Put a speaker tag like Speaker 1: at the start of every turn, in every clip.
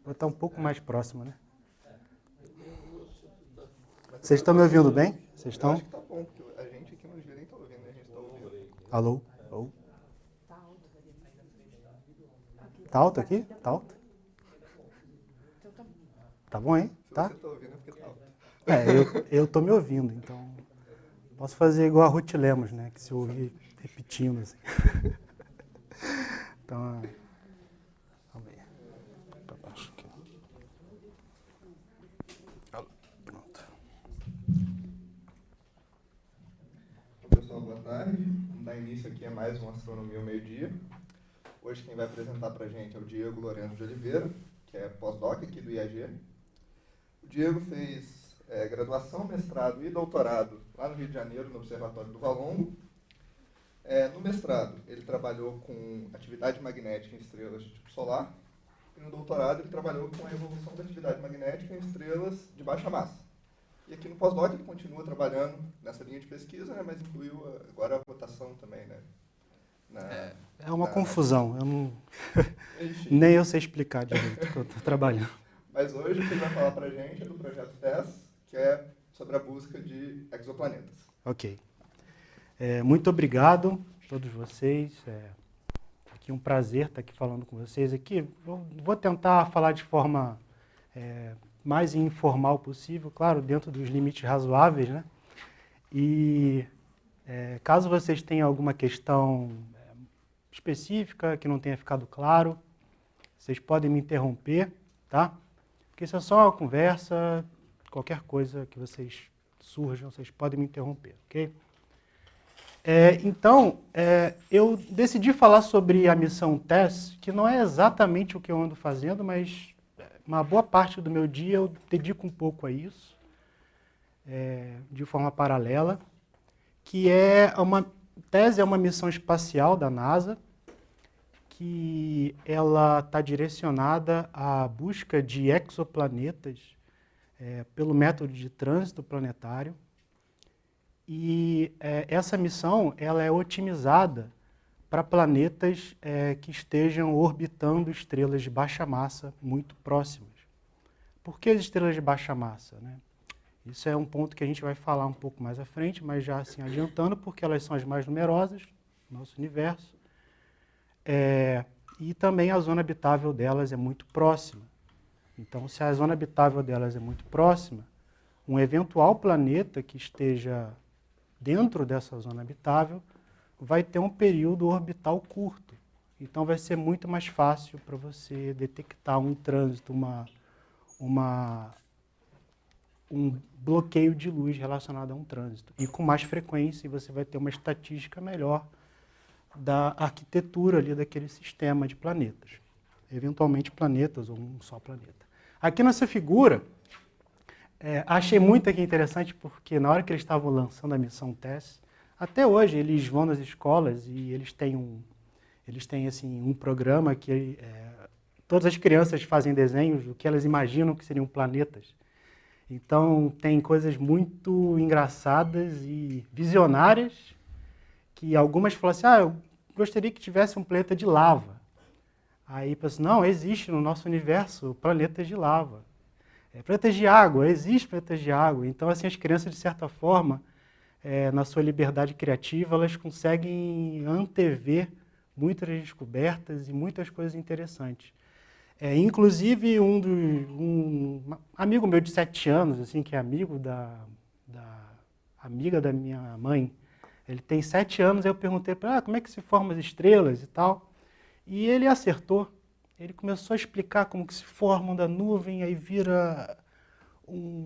Speaker 1: Vou estar um pouco mais próximo, né? Vocês estão me ouvindo bem? Vocês
Speaker 2: Eu acho
Speaker 1: estão?
Speaker 2: que tá bom, porque a gente aqui no Gira nem tá ouvindo, né? A gente tá ouvindo.
Speaker 1: Alô? Alô? Tá alto aqui? Tá alto? Tá bom, hein?
Speaker 2: Se
Speaker 1: Tá?
Speaker 2: você tá ouvindo é porque tá alto.
Speaker 1: Eu tô me ouvindo, então posso fazer igual a Ruth Lemos, né? Que se ouvir repetindo, assim. Então, calma aí. Pra baixo aqui. Pronto.
Speaker 2: Então, pessoal, boa tarde. Vamos dar início aqui a mais um Astronomia ao Meio-Dia. Hoje quem vai apresentar pra gente é o Diego Lourenço de Oliveira, que é pós-doc aqui do IAG. O Diego fez graduação, mestrado e doutorado lá no Rio de Janeiro, no Observatório do Valongo. No mestrado, ele trabalhou com atividade magnética em estrelas de tipo solar, e no doutorado ele trabalhou com a evolução da atividade magnética em estrelas de baixa massa. E aqui no pós-doc ele continua trabalhando nessa linha de pesquisa, né, mas incluiu agora a rotação também, né?
Speaker 1: É uma confusão. Eu não...
Speaker 2: Enfim.
Speaker 1: Nem eu sei explicar direito o que eu estou trabalhando.
Speaker 2: Mas hoje o que ele vai falar pra gente é do projeto TESS, que é sobre a busca de exoplanetas.
Speaker 1: Ok. Muito obrigado a todos vocês. Aqui um prazer estar aqui falando com vocês aqui. Vou tentar falar de forma mais informal possível, claro, dentro dos limites razoáveis, né? E caso vocês tenham alguma questão específica que não tenha ficado claro, vocês podem me interromper, tá? Porque isso é só uma conversa, qualquer coisa que vocês surjam, vocês podem me interromper, ok? Então, eu decidi falar sobre a missão TESS, que não é exatamente o que eu ando fazendo, mas uma boa parte do meu dia eu dedico um pouco a isso, de forma paralela, que TESS é uma missão espacial da NASA, que ela está direcionada à busca de exoplanetas pelo método de trânsito planetário. E essa missão ela é otimizada para planetas que estejam orbitando estrelas de baixa massa muito próximas. Por que as estrelas de baixa massa, né? Isso é um ponto que a gente vai falar um pouco mais à frente, mas já assim adiantando, porque elas são as mais numerosas no nosso universo. E também a zona habitável delas é muito próxima. Então, se a zona habitável delas é muito próxima, um eventual planeta que esteja dentro dessa zona habitável vai ter um período orbital curto. Então, vai ser muito mais fácil para você detectar um trânsito, um bloqueio de luz relacionado a um trânsito. E com mais frequência, você vai ter uma estatística melhor da arquitetura ali daquele sistema de planetas. Eventualmente planetas ou um só planeta. Aqui nessa figura, achei muito aqui interessante porque na hora que eles estavam lançando a missão TESS, até hoje eles vão nas escolas e eles têm assim, um programa que todas as crianças fazem desenhos do que elas imaginam que seriam planetas. Então tem coisas muito engraçadas e visionárias, que algumas falam assim, eu gostaria que tivesse um planeta de lava. Aí pensa, não, existe no nosso universo planetas de lava. Planetas de água, existe planetas de água. Então, assim, as crianças, de certa forma, na sua liberdade criativa, elas conseguem antever muitas descobertas e muitas coisas interessantes. Inclusive, um amigo meu de 7 anos, assim, que é amigo da amiga da minha mãe, ele tem 7 anos, aí eu perguntei para ele, como é que se formam as estrelas e tal. E ele acertou. Ele começou a explicar como que se formam da nuvem, aí vira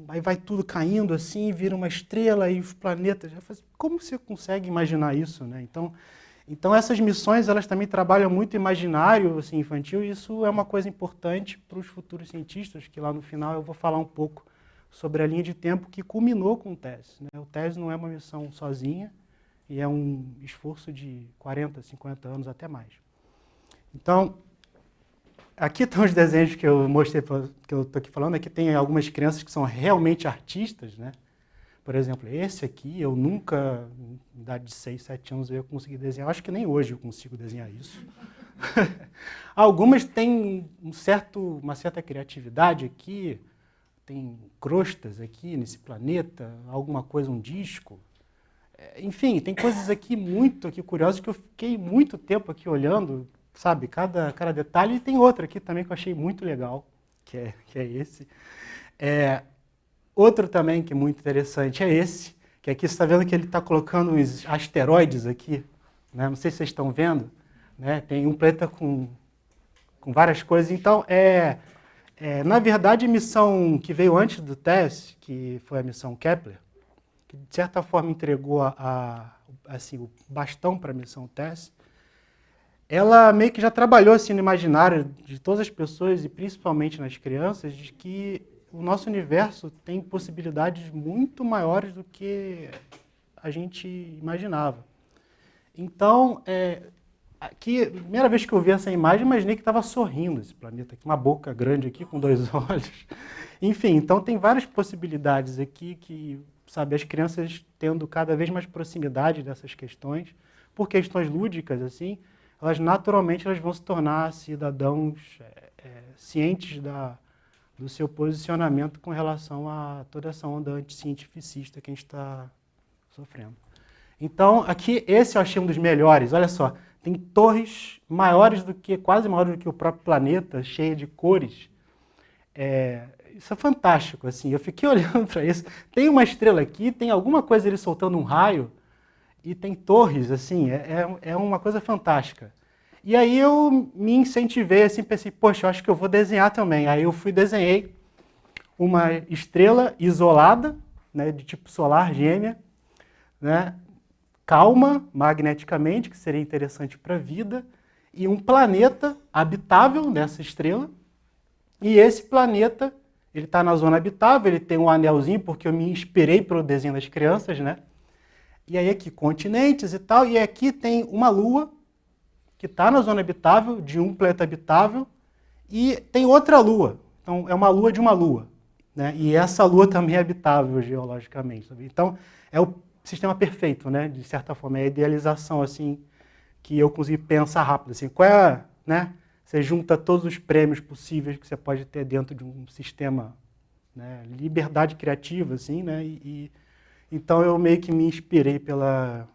Speaker 1: aí vai tudo caindo assim, vira uma estrela e os planetas. Eu falei, como você consegue imaginar isso, né? Então essas missões elas também trabalham muito imaginário assim, infantil, e isso é uma coisa importante para os futuros cientistas, que lá no final eu vou falar um pouco sobre a linha de tempo que culminou com o TESS, né? O TESS não é uma missão sozinha, e é um esforço de 40, 50 anos até mais. Então, aqui estão os desenhos que eu mostrei, que eu estou aqui falando. Aqui tem algumas crianças que são realmente artistas, né? Por exemplo, esse aqui, eu nunca, na idade de 6, 7 anos, eu consegui desenhar. Acho que nem hoje eu consigo desenhar isso. Algumas têm uma certa criatividade aqui, tem crostas aqui nesse planeta, alguma coisa, um disco. Enfim, tem coisas aqui muito curiosas que eu fiquei muito tempo aqui olhando, sabe, cada detalhe. E tem outra aqui também que eu achei muito legal, que é esse. Outro também que é muito interessante é esse, que aqui você está vendo que ele está colocando uns asteroides aqui, né? Não sei se vocês estão vendo, né? Tem um planeta com várias coisas. Então, na verdade, a missão que veio antes do TESS, que foi a missão Kepler, que de certa forma entregou assim, o bastão para a missão TESS, ela meio que já trabalhou assim, no imaginário de todas as pessoas, e principalmente nas crianças, de que o nosso universo tem possibilidades muito maiores do que a gente imaginava. Então, aqui, a primeira vez que eu vi essa imagem, imaginei que estava sorrindo esse planeta aqui, uma boca grande aqui com 2 olhos. Enfim, então tem várias possibilidades aqui que, sabe, as crianças tendo cada vez mais proximidade dessas questões, por questões lúdicas, assim, elas naturalmente vão se tornar cidadãos cientes do seu posicionamento com relação a toda essa onda anticientificista que a gente está sofrendo. Então, aqui, esse eu achei um dos melhores. Olha só, tem torres quase maiores do que o próprio planeta, cheia de cores. Isso é fantástico, assim. Eu fiquei olhando para isso. Tem uma estrela aqui, tem alguma coisa ele soltando um raio, e tem torres, assim, é uma coisa fantástica. E aí eu me incentivei, assim, pensei, poxa, eu acho que eu vou desenhar também. Aí eu desenhei uma estrela isolada, né, de tipo solar, gêmea, né, calma magneticamente, que seria interessante para a vida, e um planeta habitável nessa estrela. E esse planeta, ele está na zona habitável, ele tem um anelzinho, porque eu me inspirei pelo desenho das crianças, né? E aí aqui continentes e tal, e aqui tem uma lua que está na zona habitável, de um planeta habitável, e tem outra lua. Então, é uma lua de uma lua, né? E essa lua também é habitável geologicamente. Sabe? Então, é o sistema perfeito, né? De certa forma, é a idealização, assim, que eu consegui pensar rápido. Assim, qual é, né? Você junta todos os prêmios possíveis que você pode ter dentro de um sistema, né? Liberdade criativa, assim, né? Então, eu meio que me inspirei pelas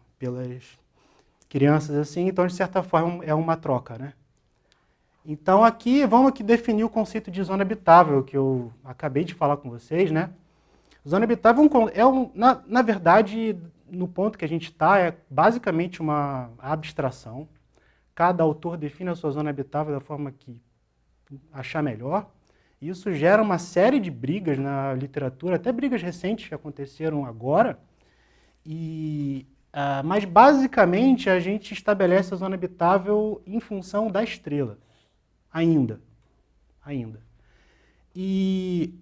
Speaker 1: crianças, assim. Então, de certa forma, é uma troca, né? Então, vamos aqui definir o conceito de zona habitável, que eu acabei de falar com vocês, né? Zona habitável na verdade, no ponto que a gente está, é basicamente uma abstração. Cada autor define a sua zona habitável da forma que achar melhor. Isso gera uma série de brigas na literatura, até brigas recentes que aconteceram agora. Mas, basicamente, a gente estabelece a zona habitável em função da estrela. Ainda.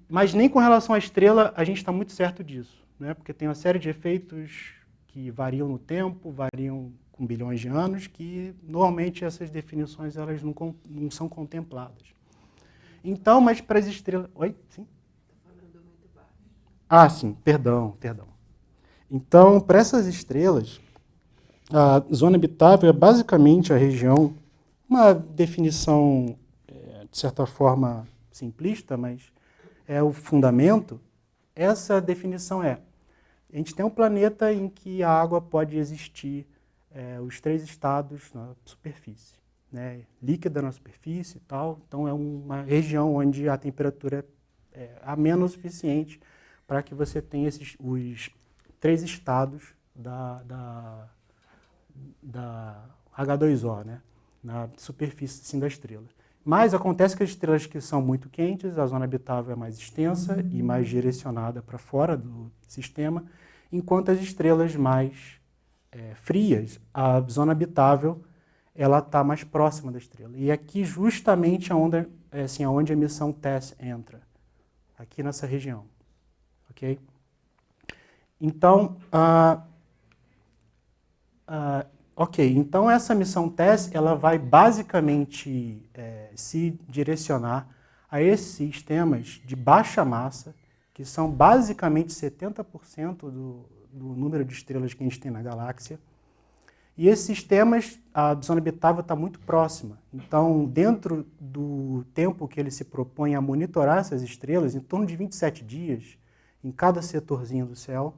Speaker 1: Mas nem com relação à estrela a gente está muito certo disso, né? Porque tem uma série de efeitos que variam no tempo, variam com bilhões de anos, que normalmente essas definições elas não são contempladas. Então, mas para as estrelas... Oi? Sim? Estou falando muito baixo. Ah, sim, perdão. Então, para essas estrelas, a zona habitável é basicamente a região, uma definição, de certa forma, simplista, mas é o fundamento. Essa definição a gente tem um planeta em que a água pode existir os 3 estados na superfície, né? Líquida na superfície e tal. Então, é uma região onde a temperatura é amena o suficiente para que você tenha os 3 estados da H2O, né? Na superfície assim, da estrela. Mas acontece que as estrelas que são muito quentes, a zona habitável é mais extensa e mais direcionada para fora do sistema, enquanto as estrelas mais frias, a zona habitável ela está mais próxima da estrela. E aqui justamente onde a missão TESS entra, aqui nessa região. Ok? Então, então essa missão TESS ela vai basicamente se direcionar a esses sistemas de baixa massa, que são basicamente 70% do número de estrelas que a gente tem na galáxia, E esses sistemas, a zona habitável está muito próxima. Então, dentro do tempo que ele se propõe a monitorar essas estrelas, em torno de 27 dias, em cada setorzinho do céu,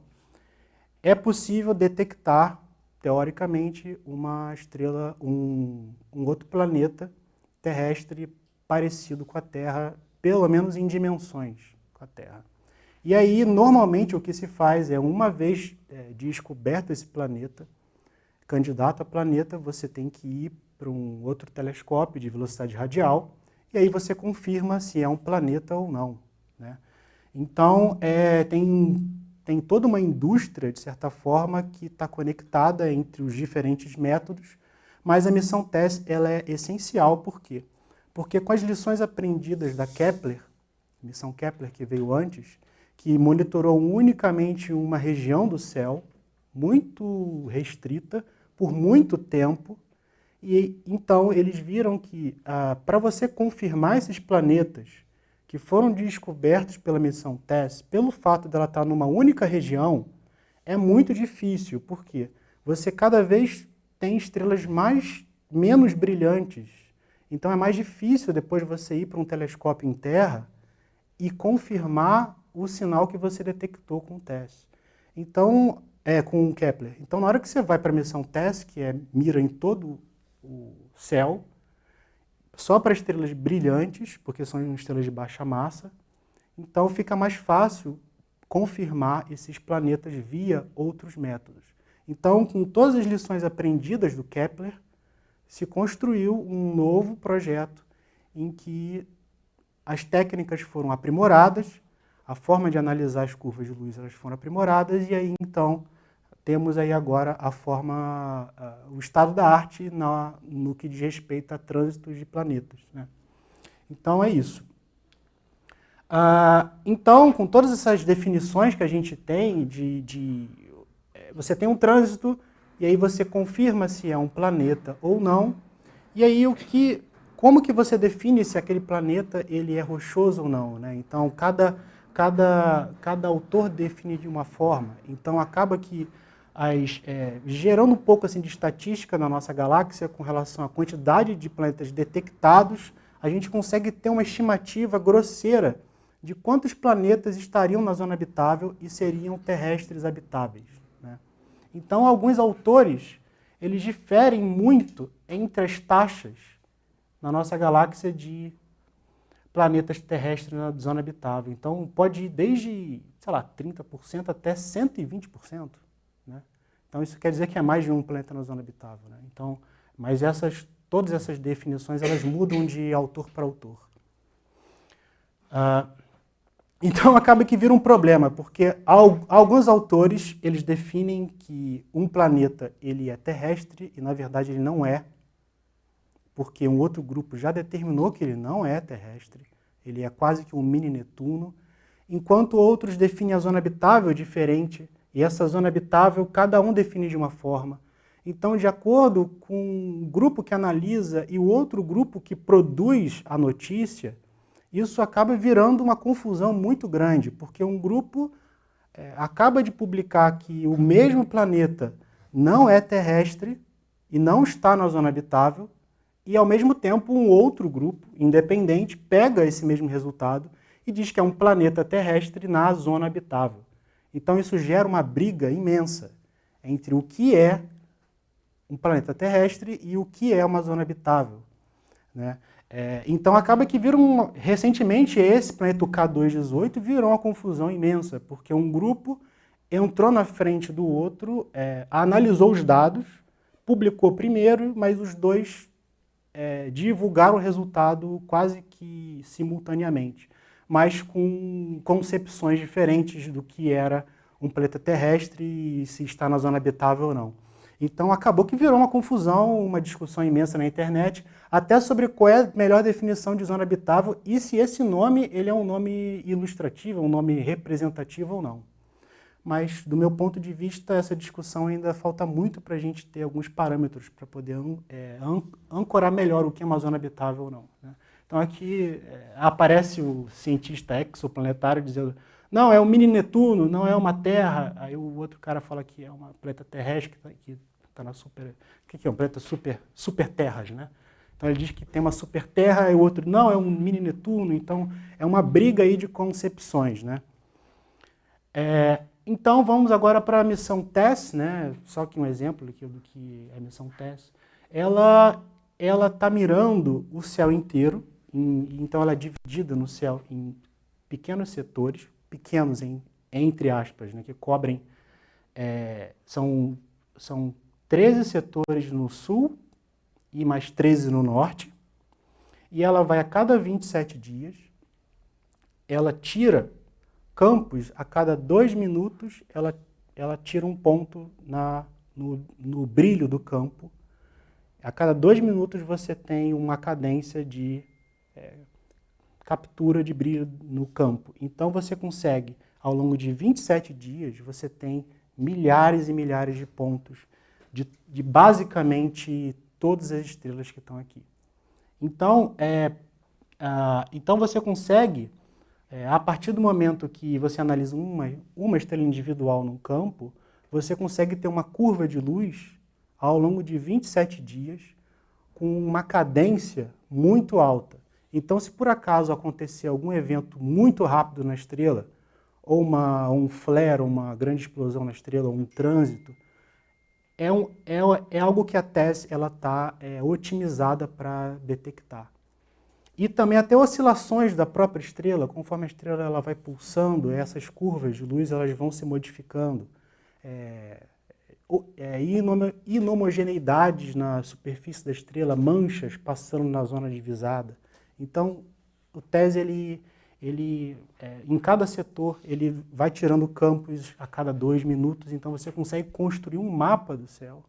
Speaker 1: é possível detectar, teoricamente, uma estrela, um outro planeta terrestre parecido com a Terra, pelo menos em dimensões com a Terra. E aí, normalmente, o que se faz é, uma vez descoberto esse planeta, candidato a planeta, você tem que ir para um outro telescópio de velocidade radial, e aí você confirma se é um planeta ou não, né? Então, tem toda uma indústria, de certa forma, que está conectada entre os diferentes métodos, mas a missão TESS ela é essencial, por quê? Porque com as lições aprendidas da Kepler, missão Kepler que veio antes, que monitorou unicamente uma região do céu, muito restrita, por muito tempo, e então eles viram que para você confirmar esses planetas que foram descobertos pela missão TESS, pelo fato dela estar numa única região, é muito difícil, porque você cada vez tem estrelas menos brilhantes, então é mais difícil depois você ir para um telescópio em Terra e confirmar o sinal que você detectou com o TESS. Então, com o Kepler. Então, na hora que você vai para a missão TESS, que mira em todo o céu, só para estrelas brilhantes, porque são estrelas de baixa massa, então fica mais fácil confirmar esses planetas via outros métodos. Então, com todas as lições aprendidas do Kepler, se construiu um novo projeto em que as técnicas foram aprimoradas, a forma de analisar as curvas de luz elas foram aprimoradas, e aí então temos aí agora o estado da arte no que diz respeito a trânsitos de planetas, né? Então é isso. Então, com todas essas definições que a gente tem, você tem um trânsito, e aí você confirma se é um planeta ou não, e aí como que você define se aquele planeta ele é rochoso ou não, né? Então, cada autor define de uma forma. Então, acaba que, gerando um pouco assim, de estatística na nossa galáxia com relação à quantidade de planetas detectados, a gente consegue ter uma estimativa grosseira de quantos planetas estariam na zona habitável e seriam terrestres habitáveis, né? Então, alguns autores eles diferem muito entre as taxas na nossa galáxia de planetas terrestres na zona habitável. Então, pode ir desde, sei lá, 30% até 120%. Né? Então, isso quer dizer que é mais de um planeta na zona habitável. Né? Então, mas todas essas definições elas mudam de autor para autor. Então, acaba que vira um problema, porque alguns autores eles definem que um planeta ele é terrestre e, na verdade, ele não é, porque um outro grupo já determinou que ele não é terrestre, ele é quase que um mini Netuno, enquanto outros definem a zona habitável diferente, e essa zona habitável cada um define de uma forma. Então, de acordo com o grupo que analisa e o outro grupo que produz a notícia, isso acaba virando uma confusão muito grande, porque um grupo acaba de publicar que o mesmo planeta não é terrestre e não está na zona habitável, e, ao mesmo tempo, um outro grupo, independente, pega esse mesmo resultado e diz que é um planeta terrestre na zona habitável. Então, isso gera uma briga imensa entre o que é um planeta terrestre e o que é uma zona habitável, né? Então, acaba que recentemente, esse planeta K218 virou uma confusão imensa, porque um grupo entrou na frente do outro, analisou os dados, publicou primeiro, mas os dois divulgaram o resultado quase que simultaneamente, mas com concepções diferentes do que era um planeta terrestre e se está na zona habitável ou não. Então acabou que virou uma confusão, uma discussão imensa na internet, até sobre qual é a melhor definição de zona habitável e se esse nome ele é um nome ilustrativo, um nome representativo ou não. Mas, do meu ponto de vista, essa discussão ainda falta muito para a gente ter alguns parâmetros para poder ancorar melhor o que é uma zona habitável ou não, né? Então aqui aparece o cientista exoplanetário dizendo não, é um mini Netuno, não é uma Terra. Aí o outro cara fala que é uma planeta terrestre que Tá na super, o que é um planeta super terras, né? Então ele diz que tem uma super terra e o outro não, é um mini Netuno. Então é uma briga aí de concepções, né? Então vamos agora para a missão TESS, né? Só que um exemplo aqui do que é a missão TESS. Ela está mirando o céu inteiro, então ela é dividida no céu em pequenos setores, pequenos entre aspas, né? Que cobrem, são 13 setores no sul e mais 13 no norte, e ela vai a cada 27 dias, ela tira campos, a cada 2 minutos, ela tira um ponto no brilho do campo. A cada 2 minutos você tem uma cadência de captura de brilho no campo. Então você consegue, ao longo de 27 dias, você tem milhares e milhares de pontos de basicamente todas as estrelas que estão aqui. Então, então você consegue, a partir do momento que você analisa uma estrela individual num campo, você consegue ter uma curva de luz ao longo de 27 dias com uma cadência muito alta. Então, se por acaso acontecer algum evento muito rápido na estrela, ou um flare, uma grande explosão na estrela, ou um trânsito, é algo que a TESS está otimizada para detectar. E também até oscilações da própria estrela, conforme a estrela ela vai pulsando, essas curvas de luz elas vão se modificando. Inhomogeneidades na superfície da estrela, manchas passando na zona divisada. Então, o TESS, em cada setor, ele vai tirando campos a cada 2 minutos, então você consegue construir um mapa do céu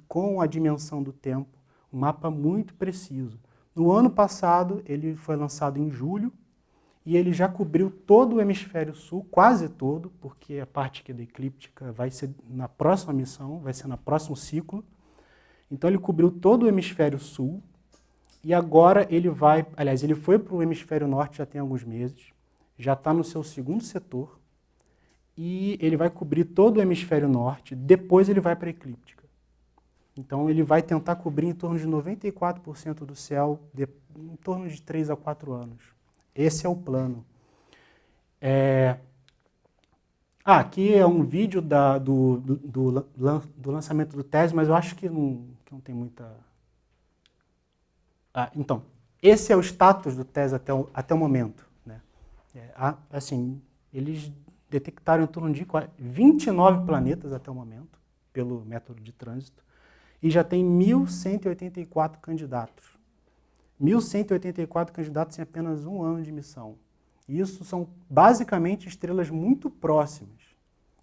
Speaker 1: com a dimensão do tempo, um mapa muito preciso. No ano passado, ele foi lançado em julho, e ele já cobriu todo o hemisfério sul, quase todo, porque a parte aqui da eclíptica vai ser na próxima missão, vai ser no próximo ciclo. Então ele cobriu todo o hemisfério sul, e agora ele foi para o hemisfério norte já tem alguns meses, já está no seu segundo setor, e ele vai cobrir todo o hemisfério norte, depois ele vai para a eclíptica. Então ele vai tentar cobrir em torno de 94% do céu em torno de 3 a 4 anos. Esse é o plano. Aqui é um vídeo do lançamento do TESS, mas eu acho que não tem muita... Então, esse é o status do TESS até o momento, né? Assim, eles detectaram em torno de 29 planetas até o momento, pelo método de trânsito, e já tem 1.184 candidatos. 1.184 candidatos em apenas um ano de missão. Isso são basicamente estrelas muito próximas.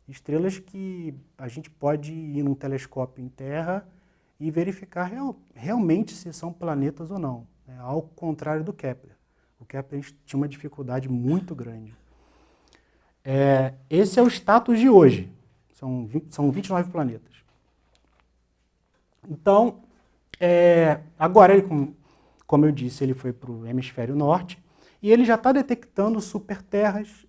Speaker 1: Estrelas que a gente pode ir num telescópio em Terra e verificar realmente se são planetas ou não. Ao contrário do Kepler. O Kepler tinha uma dificuldade muito grande. Esse é o status de hoje. São 29 planetas. Então, agora, como eu disse, ele foi para o hemisfério norte e ele já está detectando superterras,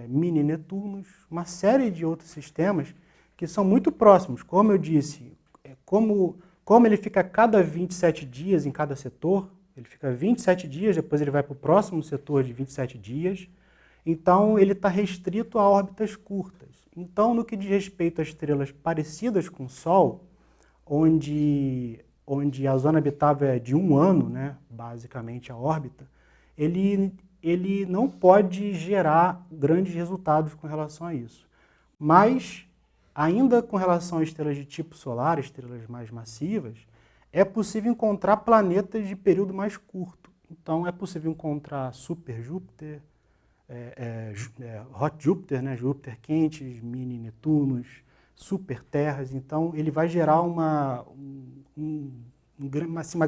Speaker 1: mini Netunos, uma série de outros sistemas que são muito próximos. Como eu disse, como ele fica a cada 27 dias em cada setor, ele fica 27 dias, depois ele vai para o próximo setor de 27 dias, então ele está restrito a órbitas curtas. Então, no que diz respeito a estrelas parecidas com o Sol, onde a zona habitável é de 1 ano, né, basicamente a órbita, ele não pode gerar grandes resultados com relação a isso. Mas, ainda com relação a estrelas de tipo solar, estrelas mais massivas, é possível encontrar planetas de período mais curto. Então, é possível encontrar super Júpiter, Hot Júpiter, né, Júpiter quentes, mini Netunos, super terras. Então, ele vai gerar uma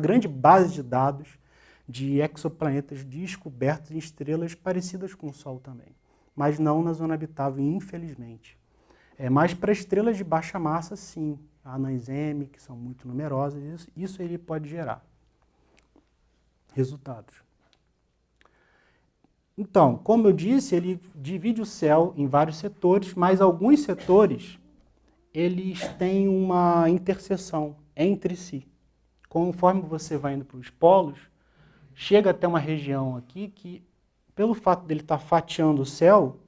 Speaker 1: grande base de dados de exoplanetas descobertos em estrelas parecidas com o Sol também, mas não na zona habitável, infelizmente. Mas para estrelas de baixa massa, sim, anãs M, que são muito numerosas, isso ele pode gerar resultados. Então, como eu disse, ele divide o céu em vários setores, mas alguns setores eles têm uma interseção entre si. Conforme você vai indo para os polos, chega até uma região aqui que, pelo fato dele estar fatiando o céu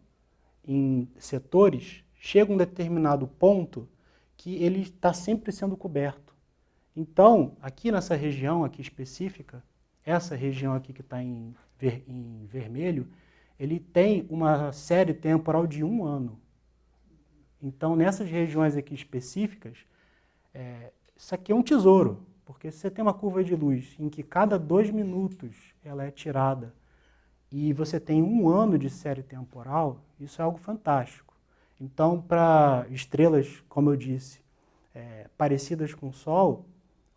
Speaker 1: em setores, chega um determinado ponto que ele está sempre sendo coberto. Então, aqui nessa região aqui específica, essa região aqui que está em vermelho, ele tem uma série temporal de 1 ano. Então, nessas regiões aqui específicas, isso aqui é um tesouro, porque se você tem uma curva de luz em que cada 2 minutos ela é tirada e você tem 1 ano de série temporal, isso é algo fantástico. Então, para estrelas, como eu disse, parecidas com o Sol,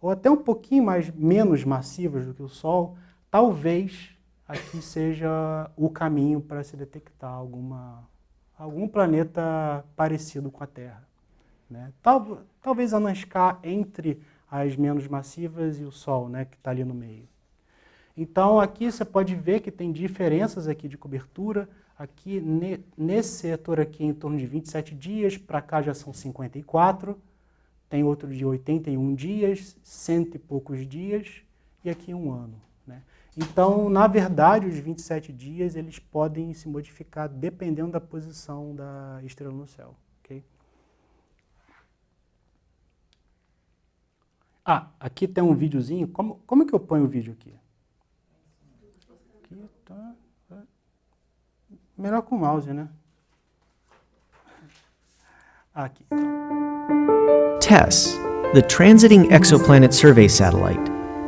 Speaker 1: ou até um pouquinho menos massivas do que o Sol, talvez aqui seja o caminho para se detectar algum planeta parecido com a Terra, né? Talvez a Nazca entre as menos massivas e o Sol, né, que está ali no meio. Então aqui você pode ver que tem diferenças aqui de cobertura. Aqui nesse setor aqui em torno de 27 dias, para cá já são 54, tem outro de 81 dias, 100 e poucos dias, e aqui 1 ano, né? Então, na verdade, os 27 dias eles podem se modificar dependendo da posição da estrela no céu. Okay? Aqui tem um videozinho. Como que eu ponho o vídeo aqui? Aqui tá. Melhor com o mouse, né? Aqui.
Speaker 3: TESS, the Transiting Exoplanet Survey Satellite,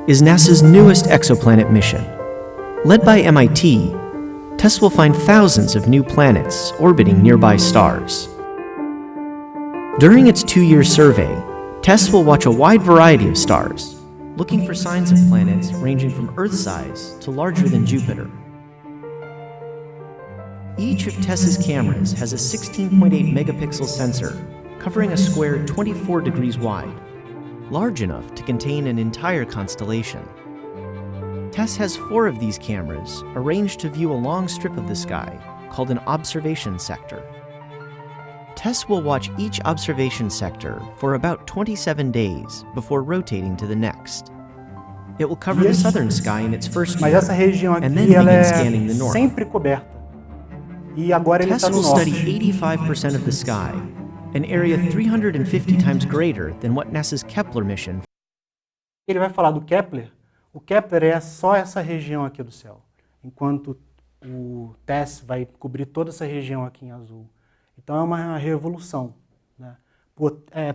Speaker 3: is NASA's newest exoplanet mission. Led by MIT, TESS will find thousands of new planets orbiting nearby stars. During its 2-year survey, TESS will watch a wide variety of stars, looking for signs of planets ranging from Earth-size to larger than Jupiter. Each of TESS's cameras has a 16.8 megapixel sensor covering a square 24 degrees wide, large enough to contain an entire constellation. TESS has 4 of these cameras arranged to view a long strip of the sky called an observation sector. TESS will watch each observation sector for about 27 days before rotating to the next. It will cover the southern sky in its first
Speaker 1: Mas
Speaker 3: year,
Speaker 1: essa região aqui
Speaker 3: and then
Speaker 1: ela
Speaker 3: begin scanning the north.
Speaker 1: sempre coberta. E agora ele
Speaker 3: TESS
Speaker 1: está no
Speaker 3: will study
Speaker 1: norte.
Speaker 3: 85% of the sky, an area 350 times greater than what NASA's Kepler mission.
Speaker 1: Ele vai falar do Kepler. O Kepler é só essa região aqui do céu, enquanto o TESS vai cobrir toda essa região aqui em azul. Então é uma revolução, né?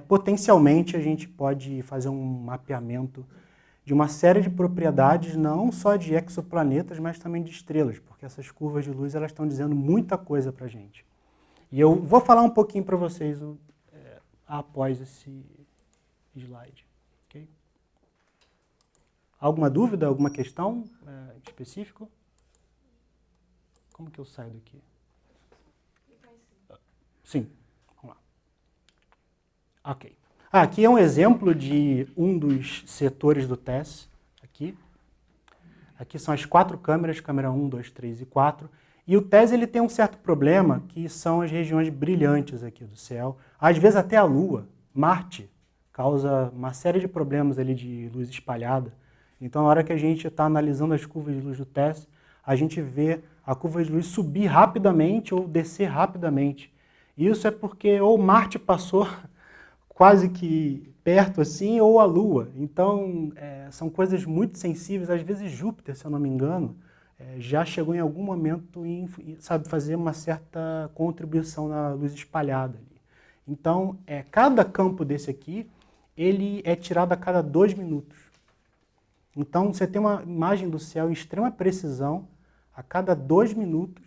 Speaker 1: Potencialmente a gente pode fazer um mapeamento de uma série de propriedades, não só de exoplanetas, mas também de estrelas, porque essas curvas de luz elas estão dizendo muita coisa para a gente. E eu vou falar um pouquinho para vocês após esse slide. Okay? Alguma dúvida, alguma questão específica? Como que eu saio daqui? Sim, vamos lá. Ok. Aqui é um exemplo de um dos setores do TESS. Aqui são as 4 câmeras, câmera 1, 2, 3 e 4. E o TESS ele tem um certo problema, que são as regiões brilhantes aqui do céu. Às vezes até a Lua, Marte, causa uma série de problemas ali de luz espalhada. Então, na hora que a gente está analisando as curvas de luz do TESS, a gente vê a curva de luz subir rapidamente ou descer rapidamente. Isso é porque ou Marte passou quase que perto assim, ou a Lua. Então, são coisas muito sensíveis. Às vezes Júpiter, se eu não me engano, já chegou em algum momento em fazer uma certa contribuição na luz espalhada. Então, cada campo desse aqui, ele é tirado a cada 2 minutos. Então, você tem uma imagem do céu em extrema precisão a cada 2 minutos.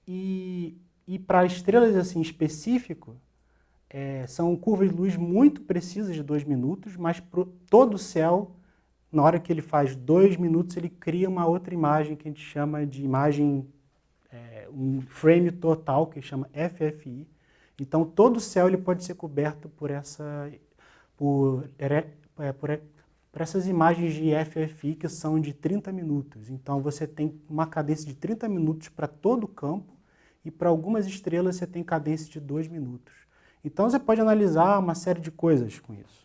Speaker 1: E para estrelas assim específico, são curvas de luz muito precisas de 2 minutos, mas para todo o céu, na hora que ele faz 2 minutos, ele cria uma outra imagem que a gente chama de imagem, um frame total, que chama FFI. Então, todo o céu ele pode ser coberto por essas imagens de FFI que são de 30 minutos. Então, você tem uma cadência de 30 minutos para todo o campo e para algumas estrelas você tem cadência de 2 minutos. Então você pode analisar uma série de coisas com isso.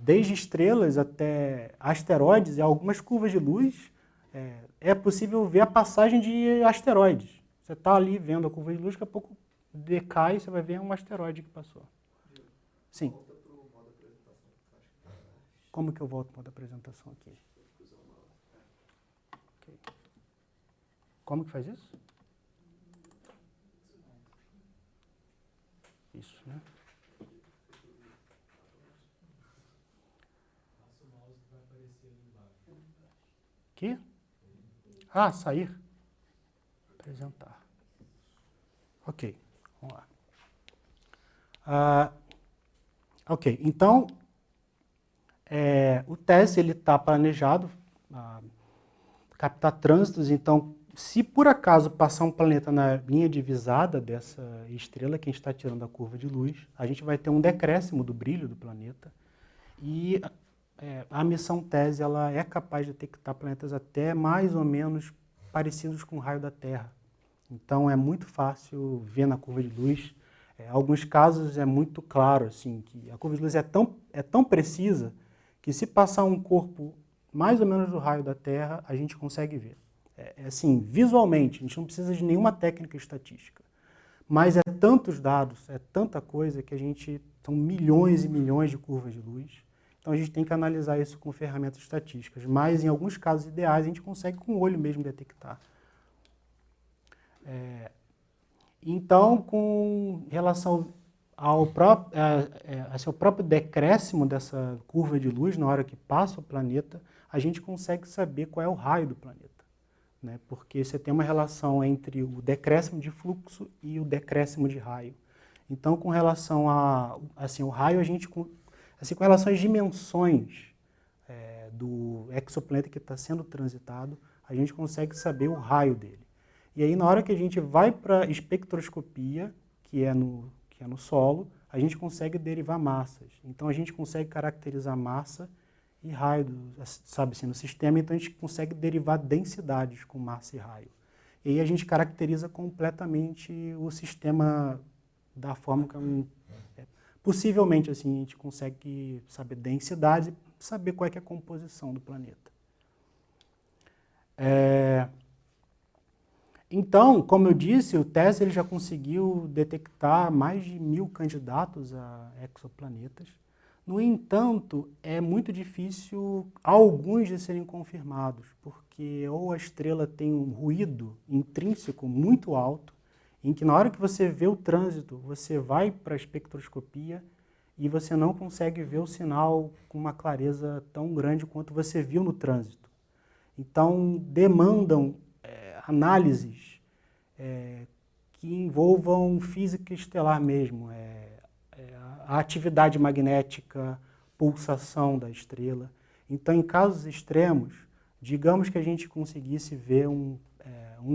Speaker 1: Desde estrelas até asteroides e algumas curvas de luz, é possível ver a passagem de asteroides. Você está ali vendo a curva de luz, daqui a pouco decai e você vai ver um asteroide que passou. Sim. Como que eu volto para o modo apresentação aqui? Okay. Como que faz isso? Isso, né? Aqui? Ah, sair. Apresentar. Ok, vamos lá. Ok, então, o teste está planejado captar trânsitos. Então, se por acaso passar um planeta na linha divisada dessa estrela que a gente está tirando da curva de luz, a gente vai ter um decréscimo do brilho do planeta. E a missão TESE ela é capaz de detectar planetas até mais ou menos parecidos com o raio da Terra. Então é muito fácil ver na curva de luz. Em alguns casos é muito claro assim, que a curva de luz é tão precisa que se passar um corpo mais ou menos do raio da Terra, a gente consegue ver. Assim, visualmente, a gente não precisa de nenhuma técnica estatística. Mas é tantos dados, é tanta coisa que são milhões e milhões de curvas de luz. Então a gente tem que analisar isso com ferramentas estatísticas. Mas em alguns casos ideais a gente consegue com o olho mesmo detectar. Então, com relação ao próprio decréscimo dessa curva de luz na hora que passa o planeta, a gente consegue saber qual é o raio do planeta, né? Porque você tem uma relação entre o decréscimo de fluxo e o decréscimo de raio. Então, com relação ao raio, com relação às dimensões do exoplaneta que está sendo transitado, a gente consegue saber o raio dele. E aí, na hora que a gente vai para a espectroscopia, que é no solo, a gente consegue derivar massas. Então, a gente consegue caracterizar massa e raio, no sistema. Então, a gente consegue derivar densidades com massa e raio. E aí, a gente caracteriza completamente o sistema da forma que possivelmente, assim, a gente consegue saber densidade e saber qual é a composição do planeta. Então, como eu disse, o TESS ele já conseguiu detectar mais de 1000 candidatos a exoplanetas. No entanto, é muito difícil alguns de serem confirmados, porque ou a estrela tem um ruído intrínseco muito alto, em que na hora que você vê o trânsito, você vai para a espectroscopia e você não consegue ver o sinal com uma clareza tão grande quanto você viu no trânsito. Então, demandam análises que envolvam física estelar mesmo, a atividade magnética, pulsação da estrela. Então, em casos extremos, digamos que a gente conseguisse ver um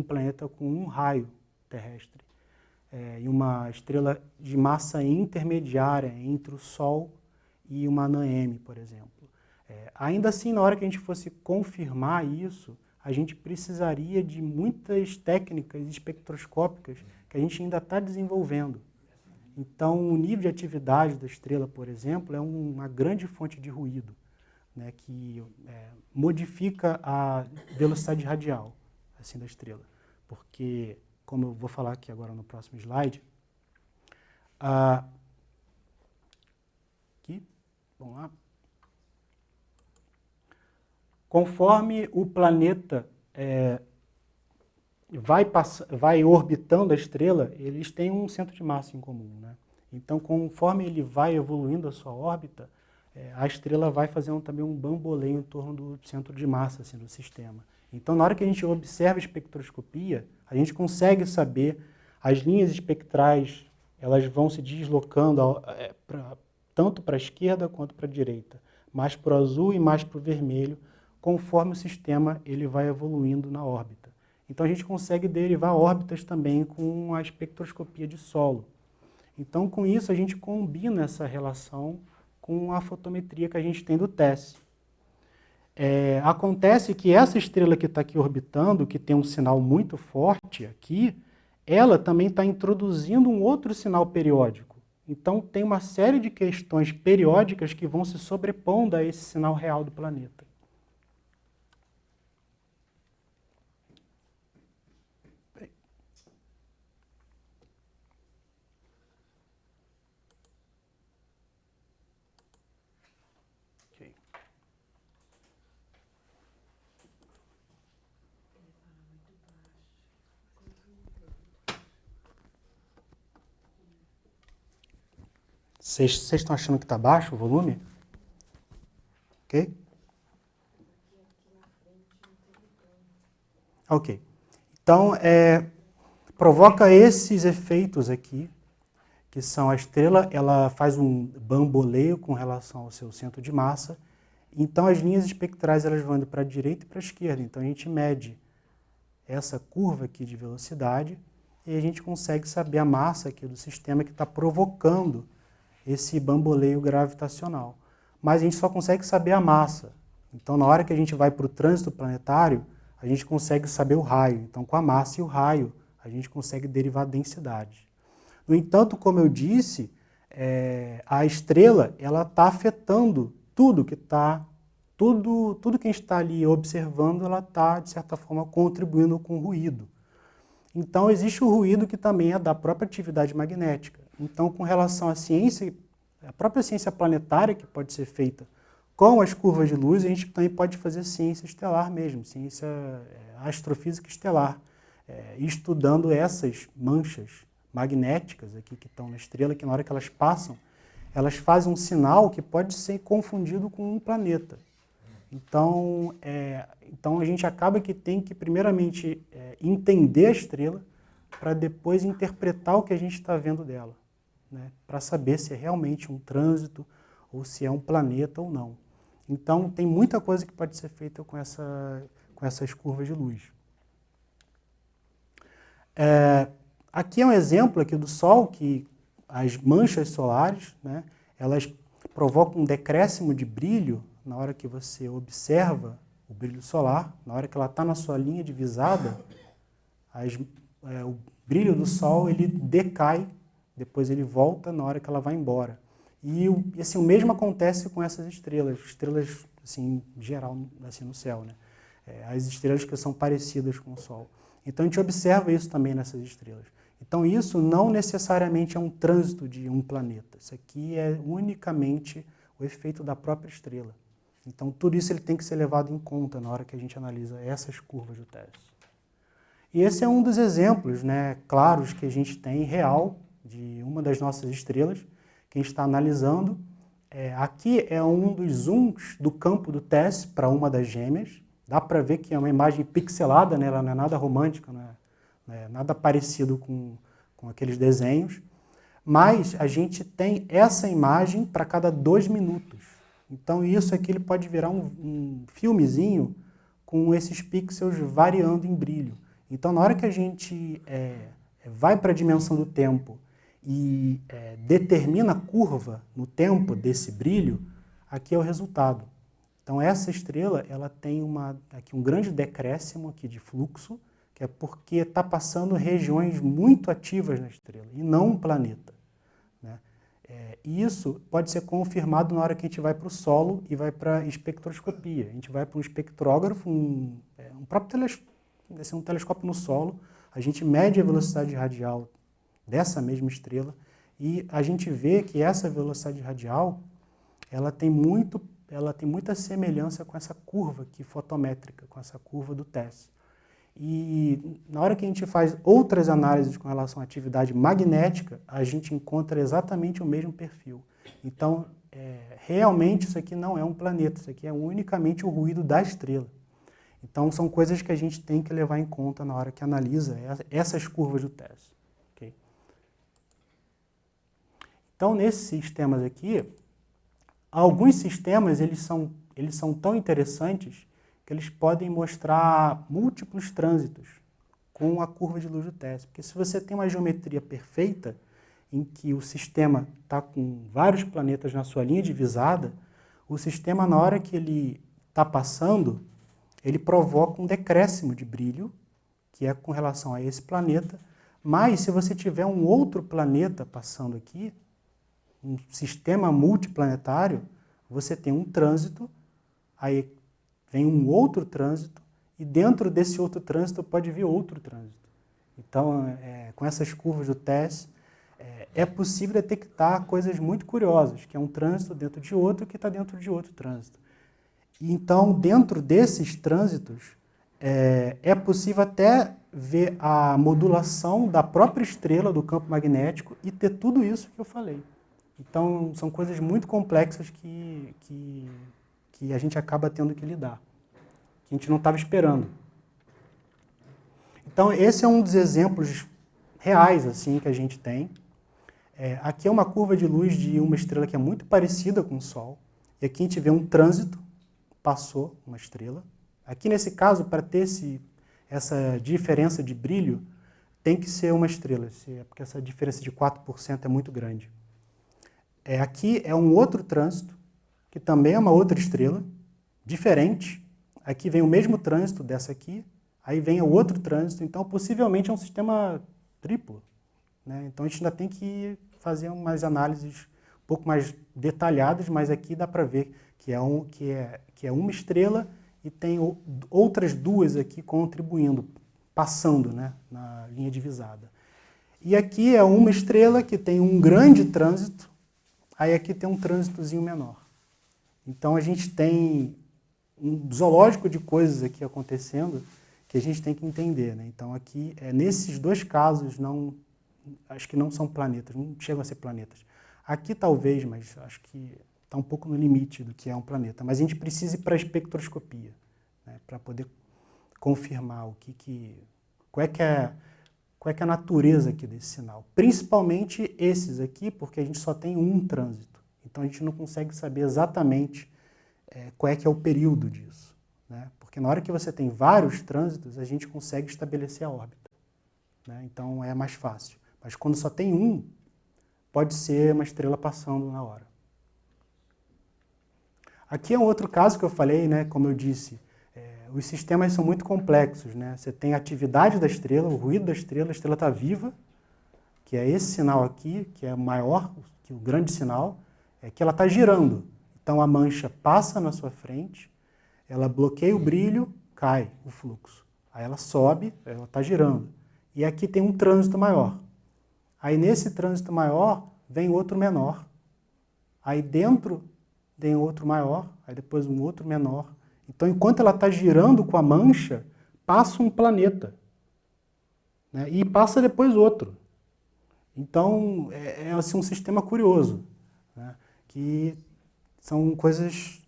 Speaker 1: planeta com um raio terrestre e uma estrela de massa intermediária entre o Sol e uma anã M, por exemplo. Ainda assim, na hora que a gente fosse confirmar isso, a gente precisaria de muitas técnicas espectroscópicas que a gente ainda está desenvolvendo. Então, o nível de atividade da estrela, por exemplo, é uma grande fonte de ruído, né, que modifica a velocidade radial assim, da estrela. Porque, como eu vou falar aqui agora no próximo slide, vamos lá. Conforme o planeta vai orbitando a estrela, eles têm um centro de massa em comum, né? Então, conforme ele vai evoluindo a sua órbita, a estrela vai fazendo também um bamboleio em torno do centro de massa assim, do sistema. Então, na hora que a gente observa a espectroscopia, a gente consegue saber as linhas espectrais, elas vão se deslocando tanto para a esquerda quanto para a direita, mais para o azul e mais para o vermelho, conforme o sistema ele vai evoluindo na órbita. Então, a gente consegue derivar órbitas também com a espectroscopia de solo. Então, com isso, a gente combina essa relação com a fotometria que a gente tem do TESS. Acontece que essa estrela que está aqui orbitando, que tem um sinal muito forte aqui, ela também está introduzindo um outro sinal periódico, Então, tem uma série de questões periódicas que vão se sobrepondo a esse sinal real do planeta. Vocês estão achando que está baixo o volume? Ok? Ok. Então, provoca esses efeitos aqui, que são a estrela, ela faz um bamboleio com relação ao seu centro de massa. Então, as linhas espectrais elas vão indo para a direita e para a esquerda. Então, a gente mede essa curva aqui de velocidade e a gente consegue saber a massa aqui do sistema que está provocando esse bamboleio gravitacional. Mas a gente só consegue saber a massa. Então, na hora que a gente vai para o trânsito planetário, a gente consegue saber o raio. Então, com a massa e o raio, a gente consegue derivar a densidade. No entanto, como eu disse, a estrela ela está afetando tudo que a gente está ali observando, ela está, de certa forma, contribuindo com o ruído. Então, existe o ruído que também é da própria atividade magnética. Então, com relação à ciência, a própria ciência planetária que pode ser feita com as curvas de luz, a gente também pode fazer ciência estelar mesmo, ciência astrofísica estelar, estudando essas manchas magnéticas aqui que estão na estrela, que na hora que elas passam, elas fazem um sinal que pode ser confundido com um planeta. Então, a gente acaba que tem que, primeiramente, entender a estrela para depois interpretar o que a gente está vendo dela, né? Para saber se é realmente um trânsito ou se é um planeta ou não. Então, tem muita coisa que pode ser feita com essas curvas de luz. Aqui é um exemplo aqui do Sol, que as manchas solares, né, elas provocam um decréscimo de brilho na hora que você observa o brilho solar, na hora que ela está na sua linha divisada, o brilho do Sol ele decai, depois ele volta na hora que ela vai embora. E assim, o mesmo acontece com essas estrelas assim, em geral assim, no céu, né? As estrelas que são parecidas com o Sol. Então a gente observa isso também nessas estrelas. Então isso não necessariamente é um trânsito de um planeta. Isso aqui é unicamente o efeito da própria estrela. Então tudo isso ele tem que ser levado em conta na hora que a gente analisa essas curvas do TESS. E esse é um dos exemplos, né, claros que a gente tem real de uma das nossas estrelas que a gente está analisando. Aqui é um dos zooms do campo do TESS para uma das gêmeas. Dá para ver que é uma imagem pixelada, né? Ela não é nada romântica, não é nada parecido com aqueles desenhos. Mas a gente tem essa imagem para cada 2 minutos. Então isso aqui ele pode virar um filmezinho com esses pixels variando em brilho. Então na hora que a gente vai para a dimensão do tempo e determina a curva no tempo desse brilho, aqui é o resultado. Então essa estrela ela tem aqui um grande decréscimo aqui de fluxo, que é porque está passando regiões muito ativas na estrela, e não um planeta, né? E isso pode ser confirmado na hora que a gente vai para o solo e vai para a espectroscopia. A gente vai para um espectrógrafo, um telescópio no solo, a gente mede a velocidade radial dessa mesma estrela e a gente vê que essa velocidade radial ela tem muita semelhança com essa curva aqui fotométrica, com essa curva do TESS. E na hora que a gente faz outras análises com relação à atividade magnética, a gente encontra exatamente o mesmo perfil. Então, realmente isso aqui não é um planeta, isso aqui é unicamente o ruído da estrela. Então, são coisas que a gente tem que levar em conta na hora que analisa essas curvas do TESS. Okay? Então, nesses sistemas aqui, alguns sistemas eles são tão interessantes que eles podem mostrar múltiplos trânsitos com a curva de luz do TESS. Porque se você tem uma geometria perfeita, em que o sistema está com vários planetas na sua linha divisada, o sistema, na hora que ele está passando, ele provoca um decréscimo de brilho, que é com relação a esse planeta, mas se você tiver um outro planeta passando aqui, um sistema multiplanetário, você tem um trânsito, aí vem um outro trânsito, e dentro desse outro trânsito pode vir outro trânsito. Então, com essas curvas do TESS, é possível detectar coisas muito curiosas, que é um trânsito dentro de outro que está dentro de outro trânsito. E, então, dentro desses trânsitos, é possível até ver a modulação da própria estrela, do campo magnético, e ter tudo isso que eu falei. Então, são coisas muito complexas que a gente acaba tendo que lidar, que a gente não estava esperando. Então, esse é um dos exemplos reais assim, que a gente tem. Aqui é uma curva de luz de uma estrela que é muito parecida com o Sol. E aqui a gente vê um trânsito, passou uma estrela. Aqui, nesse caso, para ter essa diferença de brilho, tem que ser uma estrela, porque essa diferença de 4% é muito grande. Aqui é um outro trânsito, que também é uma outra estrela, diferente. Aqui vem o mesmo trânsito dessa aqui, aí vem o outro trânsito, então possivelmente é um sistema triplo, né? Então a gente ainda tem que fazer umas análises um pouco mais detalhadas, mas aqui dá para ver que é uma estrela e tem outras duas aqui contribuindo, passando, né, na linha divisada. E aqui é uma estrela que tem um grande trânsito, aí aqui tem um trânsitozinho menor. Então a gente tem um zoológico de coisas aqui acontecendo que a gente tem que entender, né? Então aqui, nesses dois casos, acho que não são planetas, não chegam a ser planetas. Aqui talvez, mas acho que está um pouco no limite do que é um planeta. Mas a gente precisa ir para a espectroscopia, né, para poder confirmar qual é que é a natureza aqui desse sinal. Principalmente esses aqui, porque a gente só tem um trânsito. Então a gente não consegue saber exatamente qual é que é o período disso, né? Porque na hora que você tem vários trânsitos, a gente consegue estabelecer a órbita, né? Então é mais fácil. Mas quando só tem um, pode ser uma estrela passando na hora. Aqui é um outro caso que eu falei, né? Como eu disse, os sistemas são muito complexos, né? Você tem a atividade da estrela, o ruído da estrela, a estrela está viva, que é esse sinal aqui, que é maior que o grande sinal, é que ela está girando. Então a mancha passa na sua frente, ela bloqueia o brilho, cai o fluxo. Aí ela sobe, ela está girando. E aqui tem um trânsito maior. Aí nesse trânsito maior vem outro menor. Aí dentro tem outro maior, aí depois um outro menor. Então, enquanto ela está girando com a mancha, passa um planeta, né? E passa depois outro. Então, é assim, um sistema curioso, né? Que são coisas,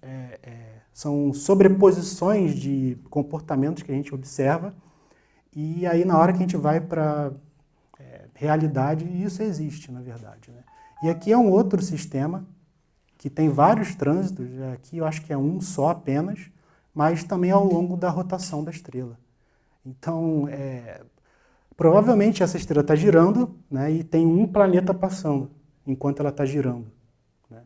Speaker 1: são sobreposições de comportamentos que a gente observa, e aí na hora que a gente vai para realidade, isso existe, na verdade, né? E aqui é um outro sistema que tem vários trânsitos, aqui eu acho que é um só apenas, mas também ao longo da rotação da estrela. Então, provavelmente essa estrela está girando, né, e tem um planeta passando enquanto ela está girando, né?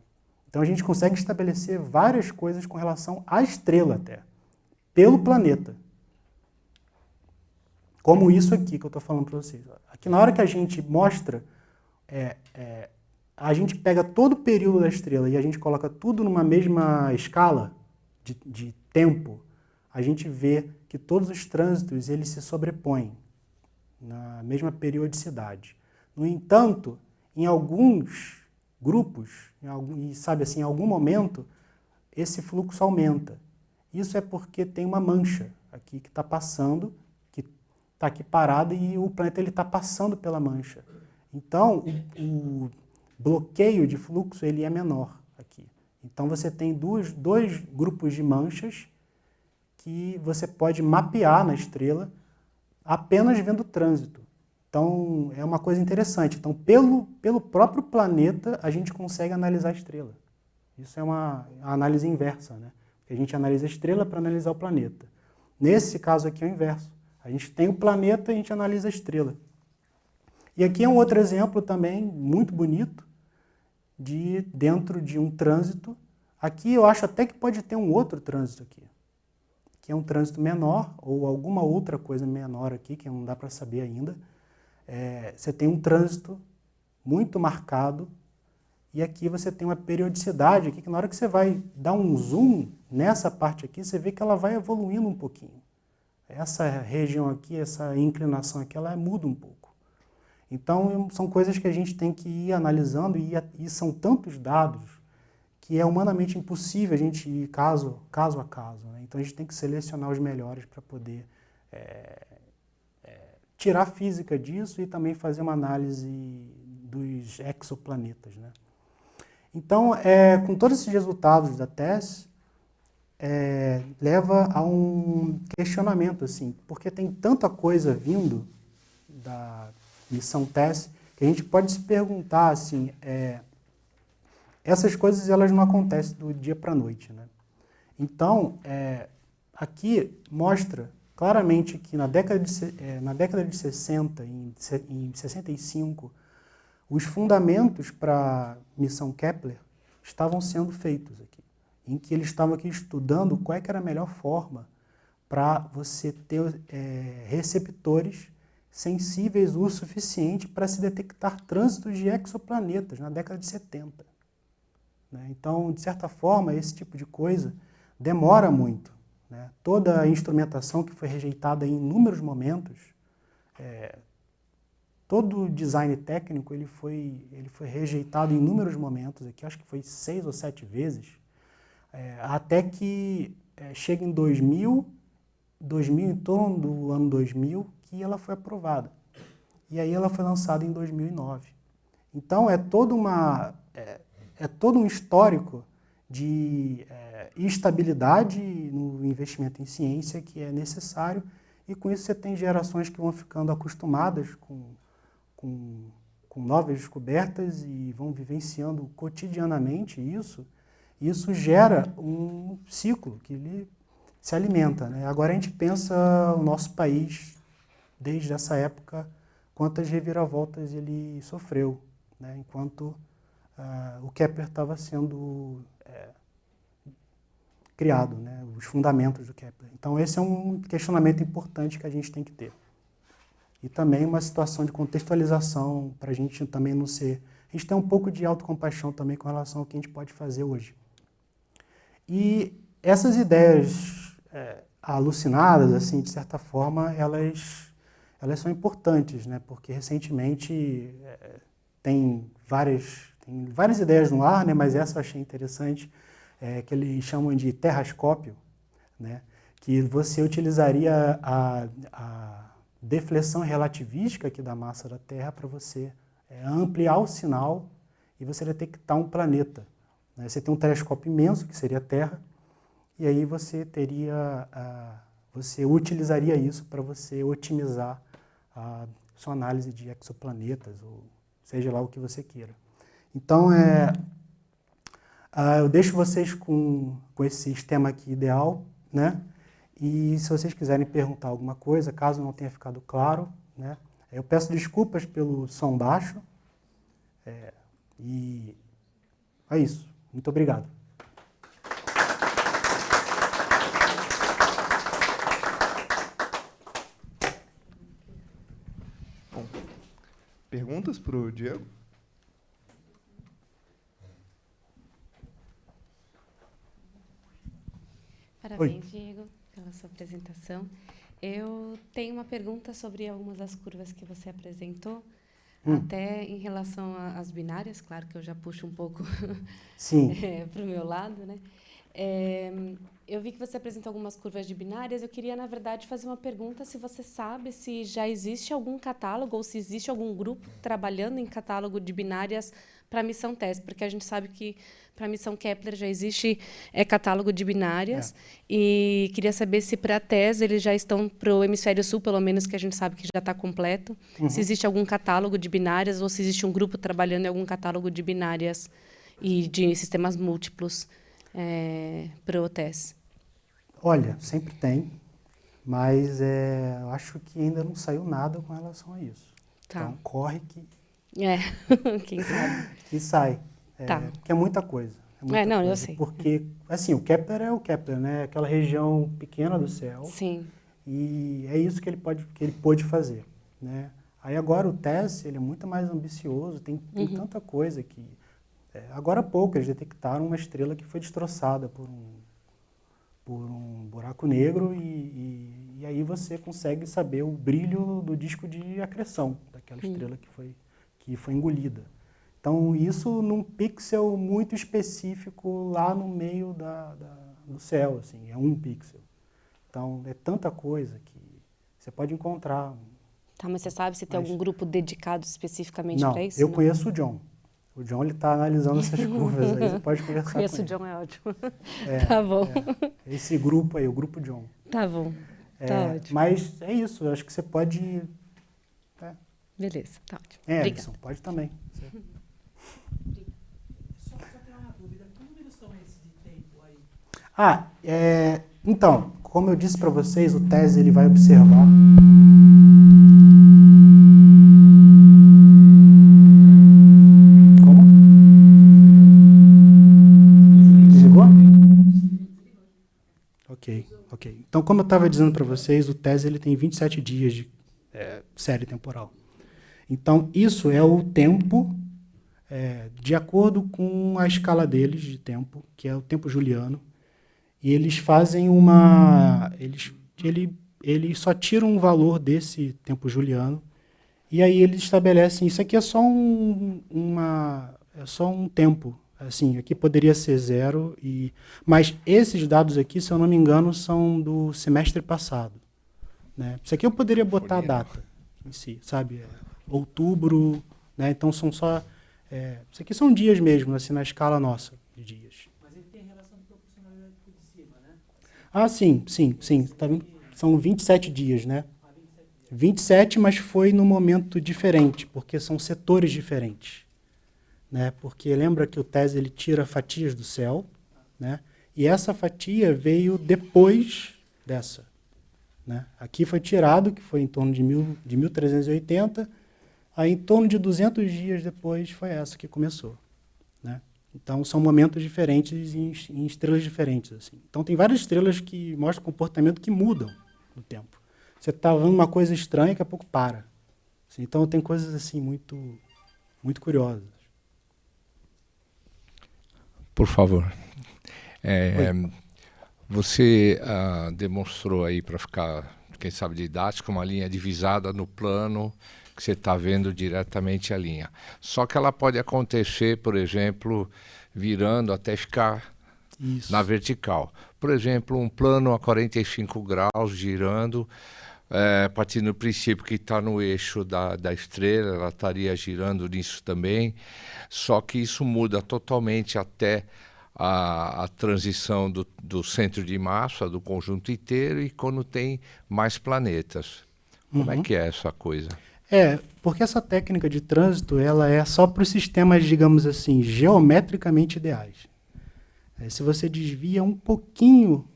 Speaker 1: Então a gente consegue estabelecer várias coisas com relação à estrela até, pelo planeta. Como isso aqui que eu estou falando para vocês. Aqui na hora que a gente mostra, a gente pega todo o período da estrela e a gente coloca tudo numa mesma escala de tempo, a gente vê que todos os trânsitos eles se sobrepõem na mesma periodicidade. No entanto, em alguns grupos, em algum momento, esse fluxo aumenta. Isso é porque tem uma mancha aqui que está passando, que está aqui parada e o planeta está passando pela mancha. Então, o bloqueio de fluxo ele é menor aqui. Então você tem dois grupos de manchas que você pode mapear na estrela apenas vendo o trânsito. Então é uma coisa interessante. Então pelo próprio planeta a gente consegue analisar a estrela. Isso é uma análise inversa, né? Porque a gente analisa a estrela para analisar o planeta. Nesse caso aqui é o inverso. A gente tem o planeta e a gente analisa a estrela. E aqui é um outro exemplo também muito bonito dentro de um trânsito. Aqui eu acho até que pode ter um outro trânsito aqui, que é um trânsito menor ou alguma outra coisa menor aqui, que não dá para saber ainda. Você tem um trânsito muito marcado E aqui você tem uma periodicidade aqui, que na hora que você vai dar um zoom nessa parte aqui, você vê que ela vai evoluindo um pouquinho. Essa região aqui, essa inclinação aqui, ela muda um pouco. Então, são coisas que a gente tem que ir analisando e são tantos dados que é humanamente impossível a gente ir caso a caso, né? Então, a gente tem que selecionar os melhores para poder tirar a física disso e também fazer uma análise dos exoplanetas, né? Então, com todos esses resultados da TESS, leva a um questionamento, assim, porque tem tanta coisa vindo da missão TESS que a gente pode se perguntar, assim, essas coisas elas não acontecem do dia para a noite, né? Então, aqui mostra claramente que na década de 60, em 65, os fundamentos para a missão Kepler estavam sendo feitos aqui, em que eles estavam aqui estudando qual é que era a melhor forma para você ter receptores sensíveis o suficiente para se detectar trânsitos de exoplanetas na década de 70. Né? Então, de certa forma, esse tipo de coisa demora muito. Né? Toda a instrumentação que foi rejeitada em inúmeros momentos, todo o design técnico ele foi rejeitado em inúmeros momentos, aqui acho que foi 6 ou 7 vezes, até que chega em 2000, em torno do ano 2000, que ela foi aprovada. E aí ela foi lançada em 2009. Então é todo um histórico de instabilidade no investimento em ciência que é necessário, e com isso você tem gerações que vão ficando acostumadas com novas descobertas e vão vivenciando cotidianamente isso, e isso gera um ciclo que ele se alimenta, né? Agora a gente pensa o nosso país, desde essa época, quantas reviravoltas ele sofreu, né? Enquanto o Kepler estava sendo criado, né? Os fundamentos do Kepler. Então esse é um questionamento importante que a gente tem que ter. E também uma situação de contextualização para a gente também não ser... A gente tem um pouco de autocompaixão também com relação ao que a gente pode fazer hoje. E essas ideias alucinadas, assim, de certa forma, elas são importantes, né? Porque recentemente tem várias ideias no ar, né? Mas essa eu achei interessante, que eles chamam de terrascópio, né? Que você utilizaria a deflexão relativística aqui da massa da Terra para você ampliar o sinal e você detectar um planeta. Né? Você tem um telescópio imenso, que seria a Terra, e aí você você utilizaria isso para você otimizar a sua análise de exoplanetas, ou seja lá o que você queira. Então, eu deixo vocês com esse sistema aqui ideal, né? E se vocês quiserem perguntar alguma coisa, caso não tenha ficado claro, né? Eu peço desculpas pelo som baixo. E é isso. Muito obrigado.
Speaker 2: Bom, perguntas para o Diego?
Speaker 4: Parabéns, Diego, pela sua apresentação. Eu tenho uma pergunta sobre algumas das curvas que você apresentou, até em relação às binárias, claro que eu já puxo um pouco para o meu lado, né? Eu vi que você apresentou algumas curvas de binárias. Eu queria, na verdade, fazer uma pergunta se você sabe se já existe algum catálogo ou se existe algum grupo trabalhando em catálogo de binárias para a missão TESS, porque a gente sabe que para a missão Kepler já existe catálogo de binárias, e queria saber se para a TESS eles já estão para o hemisfério sul, pelo menos, que a gente sabe que já está completo, se existe algum catálogo de binárias ou se existe um grupo trabalhando em algum catálogo de binárias e de sistemas múltiplos para o TESS.
Speaker 1: Olha, sempre tem, mas eu acho que ainda não saiu nada com relação a isso.
Speaker 4: Tá.
Speaker 1: Então, corre que...
Speaker 4: quem sabe.
Speaker 1: Que sai.
Speaker 4: Tá.
Speaker 1: Porque é muita coisa.
Speaker 4: Não,
Speaker 1: coisa.
Speaker 4: eu sei.
Speaker 1: Porque, assim, o Kepler é o Kepler, né? Aquela região pequena do céu.
Speaker 4: Sim.
Speaker 1: E é isso que ele pôde fazer, né? Aí agora o TESS, ele é muito mais ambicioso, tem tanta coisa que... Agora há pouco eles detectaram uma estrela que foi destroçada por um buraco negro e aí você consegue saber o brilho do disco de acreção daquela estrela que foi engolida. Então, isso num pixel muito específico lá no meio do céu, assim, é 1 pixel. Então, é tanta coisa que você pode encontrar.
Speaker 4: Tá, mas você sabe se tem algum grupo dedicado especificamente
Speaker 1: Não,
Speaker 4: para isso?
Speaker 1: eu conheço o John. O John está analisando essas curvas aí, você pode conversar com ele.
Speaker 4: Conheço o John, é ótimo. Tá bom.
Speaker 1: Esse grupo aí, o grupo John.
Speaker 4: Tá bom, tá ótimo.
Speaker 1: Mas é isso, eu acho que você pode...
Speaker 4: Beleza, tá ótimo.
Speaker 1: Edson, pode também.
Speaker 5: Só tem uma dúvida, que números são esses de tempo aí?
Speaker 1: Então, como eu disse para vocês, o TESS ele vai observar... Como? Desligou? Ok. Então, como eu estava dizendo para vocês, o TESS ele tem 27 dias de série temporal. Então, isso é o tempo de acordo com a escala deles de tempo, que é o tempo juliano. E eles fazem eles só tiram um valor desse tempo juliano e aí eles estabelecem, isso aqui é só um tempo, assim, aqui poderia ser 0, mas esses dados aqui, se eu não me engano, são do semestre passado, né? Isso aqui eu poderia botar a data em si, sabe? Outubro, né? Então são só, isso aqui são dias mesmo, assim, na escala nossa de dias.
Speaker 5: Mas ele tem relação de proporcionalidade por cima, né?
Speaker 1: Ah, sim. Tá vendo? São 27 dias, né? 27, mas foi num momento diferente, porque são setores diferentes, né? Porque lembra que o TESS ele tira fatias do céu, né? E essa fatia veio depois dessa, né? Aqui foi tirado, que foi em torno de 1380, aí em torno de 200 dias depois foi essa que começou, né? Então, são momentos diferentes em estrelas diferentes, assim. Então, tem várias estrelas que mostram comportamento que mudam no tempo. Você está vendo uma coisa estranha, daqui a pouco para. Assim, então, tem coisas assim muito, muito curiosas.
Speaker 6: Por favor. Você demonstrou aí, para ficar, quem sabe, didático, uma linha divisada no plano que você está vendo diretamente a linha. Só que ela pode acontecer, por exemplo, virando até ficar na vertical. Por exemplo, um plano a 45 graus girando, partindo do princípio que está no eixo da estrela, ela estaria girando nisso também, só que isso muda totalmente até a transição do centro de massa, do conjunto inteiro, e quando tem mais planetas. Como é que é essa coisa?
Speaker 1: Porque essa técnica de trânsito ela é só para os sistemas, digamos assim, geometricamente ideais. Se você desvia um pouquinho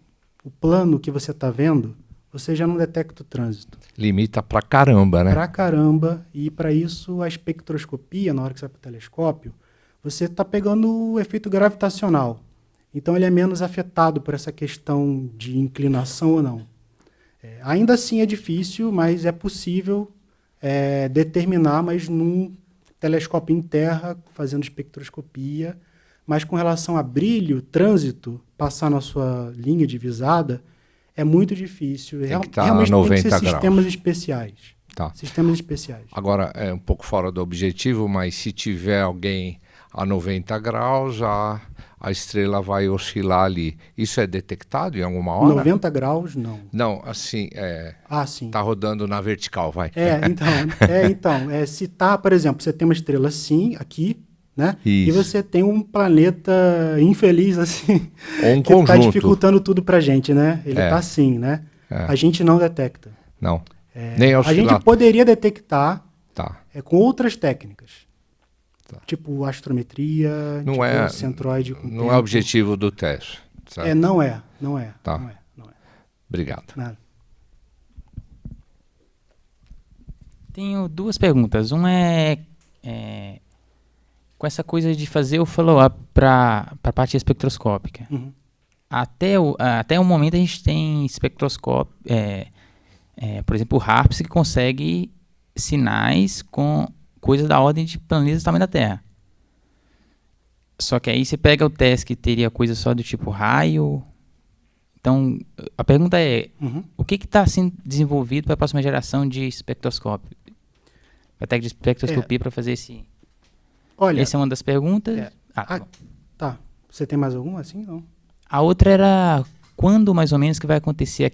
Speaker 1: o plano que você está vendo, você já não detecta o trânsito.
Speaker 6: Limita pra caramba, né?
Speaker 1: Pra caramba, e para isso a espectroscopia, na hora que você vai para o telescópio, você está pegando o efeito gravitacional. Então ele é menos afetado por essa questão de inclinação ou não. Ainda assim é difícil, mas é possível determinar, mas num telescópio em terra, fazendo espectroscopia. Mas com relação a brilho, trânsito, passar na sua linha divisada, é muito difícil.
Speaker 6: Tem que estar
Speaker 1: realmente
Speaker 6: a 90
Speaker 1: tem que ser
Speaker 6: graus.
Speaker 1: sistemas especiais.
Speaker 6: Tá.
Speaker 1: Sistemas especiais.
Speaker 6: Agora, é um pouco fora do objetivo, mas se tiver alguém a 90 graus, a estrela vai oscilar ali. Isso é detectado em alguma hora?
Speaker 1: 90 graus, não.
Speaker 6: Não, assim,
Speaker 1: sim.
Speaker 6: tá rodando na vertical, vai.
Speaker 1: Se está, por exemplo, você tem uma estrela assim, aqui, né?
Speaker 6: Isso.
Speaker 1: E você tem um planeta infeliz, assim,
Speaker 6: Ou um
Speaker 1: que está
Speaker 6: conjunto.
Speaker 1: dificultando tudo pra gente, né? Ele está assim, né? A gente não detecta.
Speaker 6: Não, nem
Speaker 1: A
Speaker 6: oscilar.
Speaker 1: gente poderia detectar
Speaker 6: Tá.
Speaker 1: com outras técnicas.
Speaker 6: Tá.
Speaker 1: Tipo astrometria,
Speaker 6: Não
Speaker 1: tipo
Speaker 6: é,
Speaker 1: centroide com
Speaker 6: não
Speaker 1: tempo.
Speaker 6: é objetivo do teste. Certo?
Speaker 1: Não é.
Speaker 6: Tá.
Speaker 1: Não é.
Speaker 6: Obrigado.
Speaker 1: Nada.
Speaker 5: Tenho duas perguntas. Uma com essa coisa de fazer o follow-up para a parte espectroscópica.
Speaker 1: Uhum.
Speaker 5: Até o momento a gente tem espectroscópio, por exemplo, o HARPS, que consegue sinais com coisas da ordem de planetas do tamanho da Terra. Só que aí você pega o TESS que teria coisa só do tipo raio. Então, a pergunta é, o que está sendo desenvolvido para a próxima geração de espectroscópio? A técnica de espectroscopia para fazer esse...
Speaker 1: Olha,
Speaker 5: Essa é uma das perguntas.
Speaker 1: Ah,
Speaker 5: Bom.
Speaker 1: tá. Você tem mais alguma assim? Não.
Speaker 5: A outra era quando mais ou menos que vai acontecer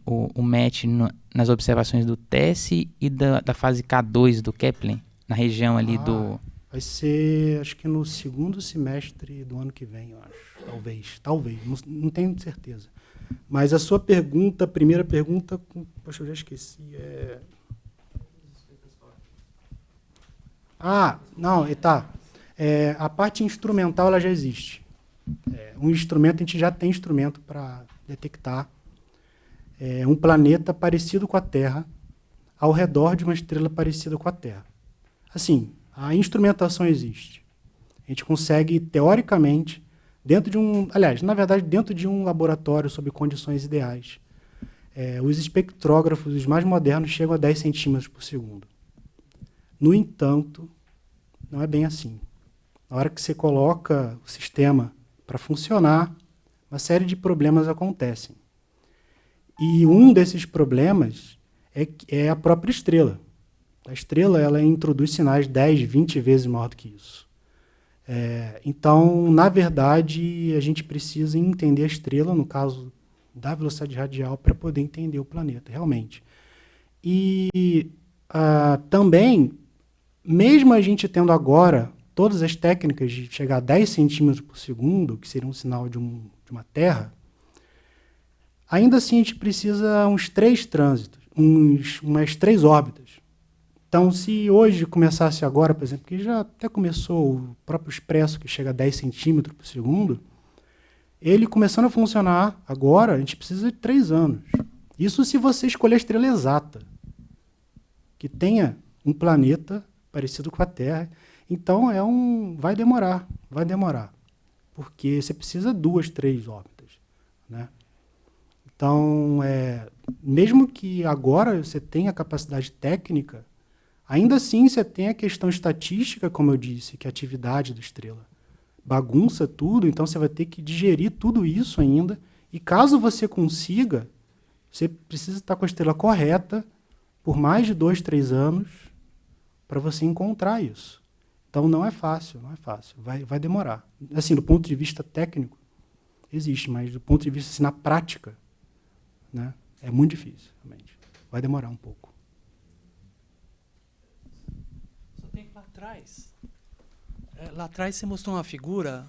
Speaker 5: o match nas observações do TESS e da fase K2 do Kepler, na região ali do...
Speaker 1: Vai ser, acho que no segundo semestre do ano que vem, eu acho. Talvez. Não tenho certeza. Mas a sua pergunta, a primeira pergunta... Poxa, eu já esqueci. Não, tá. A parte instrumental ela já existe. Um instrumento, a gente já tem instrumento para detectar um planeta parecido com a Terra ao redor de uma estrela parecida com a Terra. Assim, a instrumentação existe. A gente consegue, teoricamente, dentro de um laboratório sob condições ideais. Os espectrógrafos, os mais modernos, chegam a 10 centímetros por segundo. No entanto, não é bem assim. Na hora que você coloca o sistema para funcionar, uma série de problemas acontecem. E um desses problemas é a própria estrela. A estrela ela introduz sinais 10, 20 vezes maior do que isso. Então, na verdade, a gente precisa entender a estrela, no caso da velocidade radial, para poder entender o planeta, realmente. E também, mesmo a gente tendo agora todas as técnicas de chegar a 10 centímetros por segundo, que seria um sinal de uma Terra, ainda assim a gente precisa uns 3 trânsitos, umas 3 órbitas. Então, se hoje começasse agora, por exemplo, que já até começou o próprio Expresso, que chega a 10 centímetros por segundo, ele começando a funcionar agora, a gente precisa de 3 anos. Isso se você escolher a estrela exata, que tenha um planeta parecido com a Terra. Então, vai demorar, porque você precisa 2, 3 órbitas, né? Então, mesmo que agora você tenha capacidade técnica, ainda assim você tem a questão estatística, como eu disse, que é a atividade da estrela bagunça tudo, então você vai ter que digerir tudo isso ainda, e caso você consiga, você precisa estar com a estrela correta por mais de 2, 3 anos para você encontrar isso. Então não é fácil, vai demorar. Assim, do ponto de vista técnico, existe, mas do ponto de vista assim, na prática, né, é muito difícil, realmente. Vai demorar um pouco.
Speaker 7: Só tem lá atrás. Lá atrás você mostrou uma figura.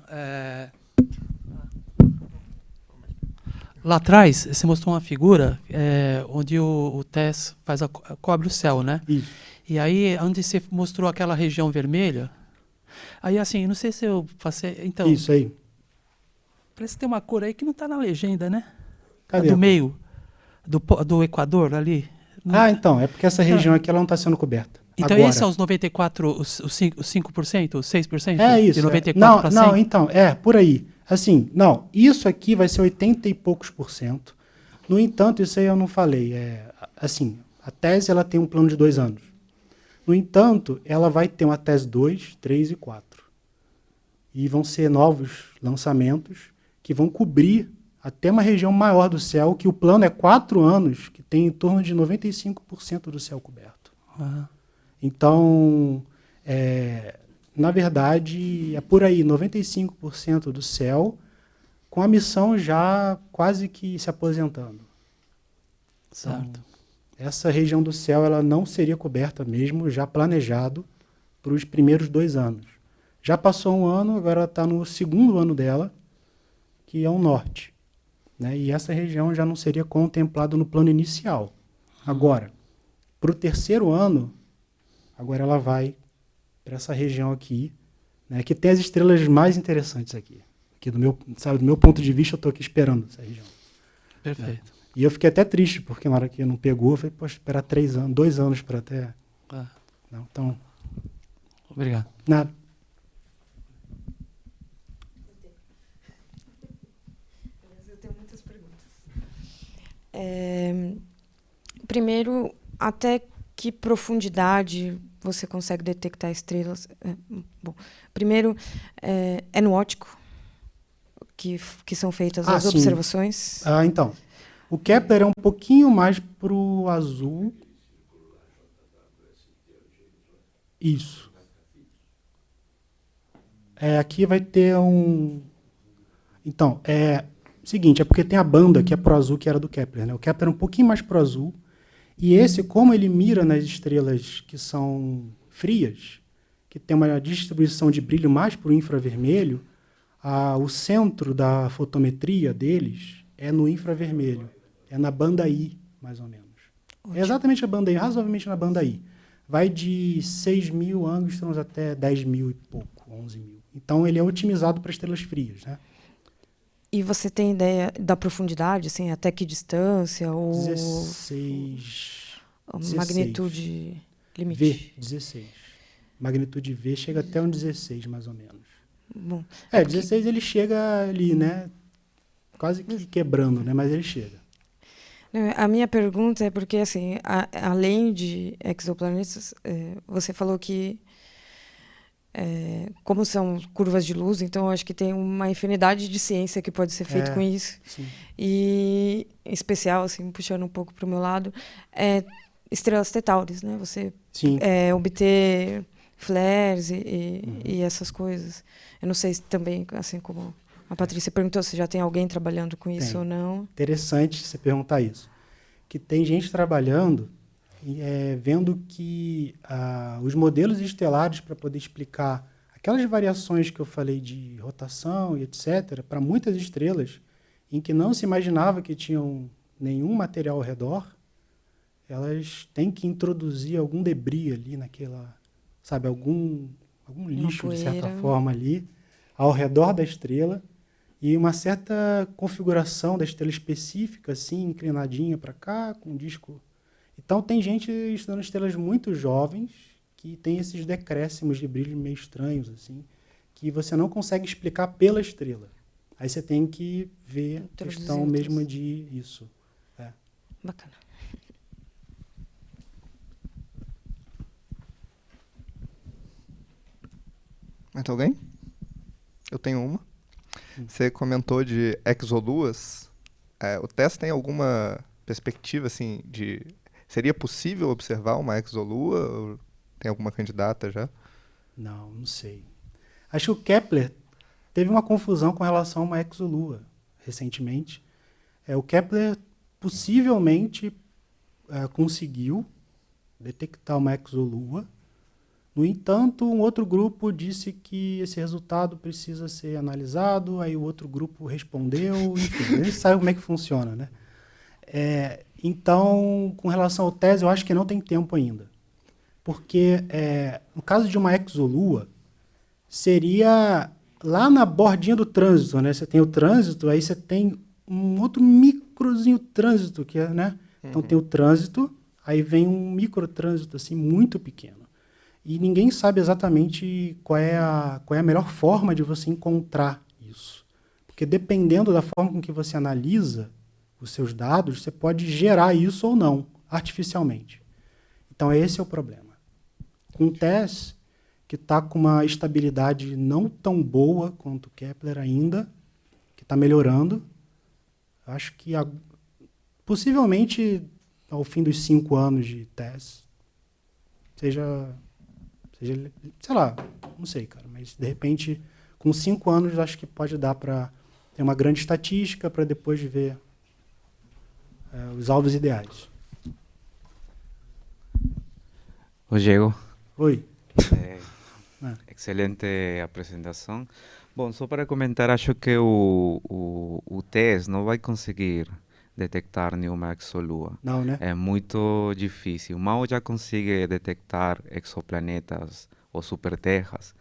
Speaker 7: Lá atrás você mostrou uma figura onde o TESS cobre o céu, né?
Speaker 1: Isso.
Speaker 7: E aí, onde você mostrou aquela região vermelha, aí assim, não sei se eu passei. Então,
Speaker 1: isso aí.
Speaker 7: Parece que tem uma cor aí que não está na legenda, né?
Speaker 1: Cadê?
Speaker 7: Do meio, do Equador ali.
Speaker 1: Então, é porque essa região aqui ela não está sendo coberta.
Speaker 7: Então,
Speaker 1: agora.
Speaker 7: esses são os 94%, os 5%, os 6%?
Speaker 1: É isso.
Speaker 7: De 94 para 100?
Speaker 1: Não, então, por aí. Assim, não, isso aqui vai ser 80 e poucos %. No entanto, isso aí eu não falei. Assim, a tese ela tem um plano de 2 anos. No entanto, ela vai ter uma tese 2, 3 e 4. E vão ser novos lançamentos que vão cobrir até uma região maior do céu, que o plano é 4 anos, que tem em torno de 95% do céu coberto.
Speaker 7: Uhum.
Speaker 1: Então, na verdade, é por aí, 95% do céu, com a missão já quase que se aposentando.
Speaker 7: Certo.
Speaker 1: Então, essa região do céu ela não seria coberta mesmo, já planejado para os primeiros 2 anos. Já passou 1 ano, agora está no segundo ano dela, que é o norte, né? E essa região já não seria contemplada no plano inicial. Agora, para o 3º ano, agora ela vai para essa região aqui, né, que tem as estrelas mais interessantes aqui. Do meu ponto de vista, eu estou aqui esperando essa região.
Speaker 7: Perfeito.
Speaker 1: Né? E eu fiquei até triste, porque na hora que não pegou, eu falei, poxa, esperar 3 anos, 2 anos para até... Não, então...
Speaker 7: Obrigado.
Speaker 1: Nada.
Speaker 8: Eu tenho muitas perguntas. Primeiro, até que profundidade você consegue detectar estrelas? Bom, primeiro, é no óptico que são feitas as
Speaker 1: sim.
Speaker 8: observações?
Speaker 1: Então, o Kepler é um pouquinho mais para o azul. Isso. Aqui vai ter um... Então, seguinte, é porque tem a banda que é pro azul, que era do Kepler, né? O Kepler é um pouquinho mais pro azul. E esse, como ele mira nas estrelas que são frias, que tem uma distribuição de brilho mais para o infravermelho, o centro da fotometria deles é no infravermelho. É na banda I, mais ou menos.
Speaker 8: Ótimo.
Speaker 1: É exatamente a banda I, razoavelmente na banda I. Vai de 6.000 angstroms até 10.000 e pouco, 11.000. Então, ele é otimizado para estrelas frias, né?
Speaker 8: E você tem ideia da profundidade, assim, até que distância? Ou
Speaker 1: 16.
Speaker 8: magnitude limite?
Speaker 1: V, 16. Magnitude V chega até um 16, mais ou menos.
Speaker 8: Bom,
Speaker 1: 16 ele chega ali, né? Quase que quebrando, né? Mas ele chega.
Speaker 8: A minha pergunta é porque, assim, além de exoplanetas, você falou que, como são curvas de luz, então eu acho que tem uma infinidade de ciência que pode ser feito com isso.
Speaker 1: Sim.
Speaker 8: E, em especial, assim, puxando um pouco para o meu lado, estrelas Tetaures, né? Você obter flares e essas coisas. Eu não sei se também, assim como a Patrícia perguntou, se já tem alguém trabalhando com isso ou não.
Speaker 1: Interessante você perguntar isso. Que tem gente trabalhando vendo que os modelos estelares para poder explicar aquelas variações que eu falei de rotação e etc., para muitas estrelas em que não se imaginava que tinham nenhum material ao redor, elas têm que introduzir algum debris ali naquela, sabe, algum lixo, de certa forma, ali, ao redor da estrela, e uma certa configuração da estrela específica, assim, inclinadinha para cá, com um disco. Então, tem gente estudando estrelas muito jovens que tem esses decréscimos de brilho meio estranhos, assim, que você não consegue explicar pela estrela. Aí você tem que ver a questão mesmo de isso.
Speaker 8: Bacana.
Speaker 2: Mais alguém? Eu tenho uma. Você comentou de exoluas. O TESS tem alguma perspectiva, assim, de... Seria possível observar uma exolua? Ou tem alguma candidata já?
Speaker 1: Não sei. Acho que o Kepler teve uma confusão com relação a uma exolua recentemente. O Kepler possivelmente conseguiu detectar uma exolua. No entanto, um outro grupo disse que esse resultado precisa ser analisado, aí o outro grupo respondeu, enfim, a gente sabe como é que funciona, né? Então, com relação ao TESS, eu acho que não tem tempo ainda. Porque, no caso de uma exolua, seria lá na bordinha do trânsito, né? Você tem o trânsito, aí você tem um outro microzinho trânsito, que né? Então tem o trânsito, aí vem um microtrânsito, assim, muito pequeno. E ninguém sabe exatamente qual é a melhor forma de você encontrar isso. Porque dependendo da forma com que você analisa os seus dados, você pode gerar isso ou não, artificialmente. Então, esse é o problema. Com o TESS, que está com uma estabilidade não tão boa quanto o Kepler ainda, que está melhorando, acho que possivelmente, ao fim dos 5 anos de TESS, seja, sei lá, não sei, cara, mas de repente, com 5 anos, acho que pode dar para ter uma grande estatística para depois ver os alvos ideais.
Speaker 9: Diego.
Speaker 1: Oi.
Speaker 9: Excelente apresentação. Bom, só para comentar, acho que o TESS não vai conseguir detectar nenhuma exolua.
Speaker 1: Não, né?
Speaker 9: É muito difícil. O MAO já consegue detectar exoplanetas ou superterras,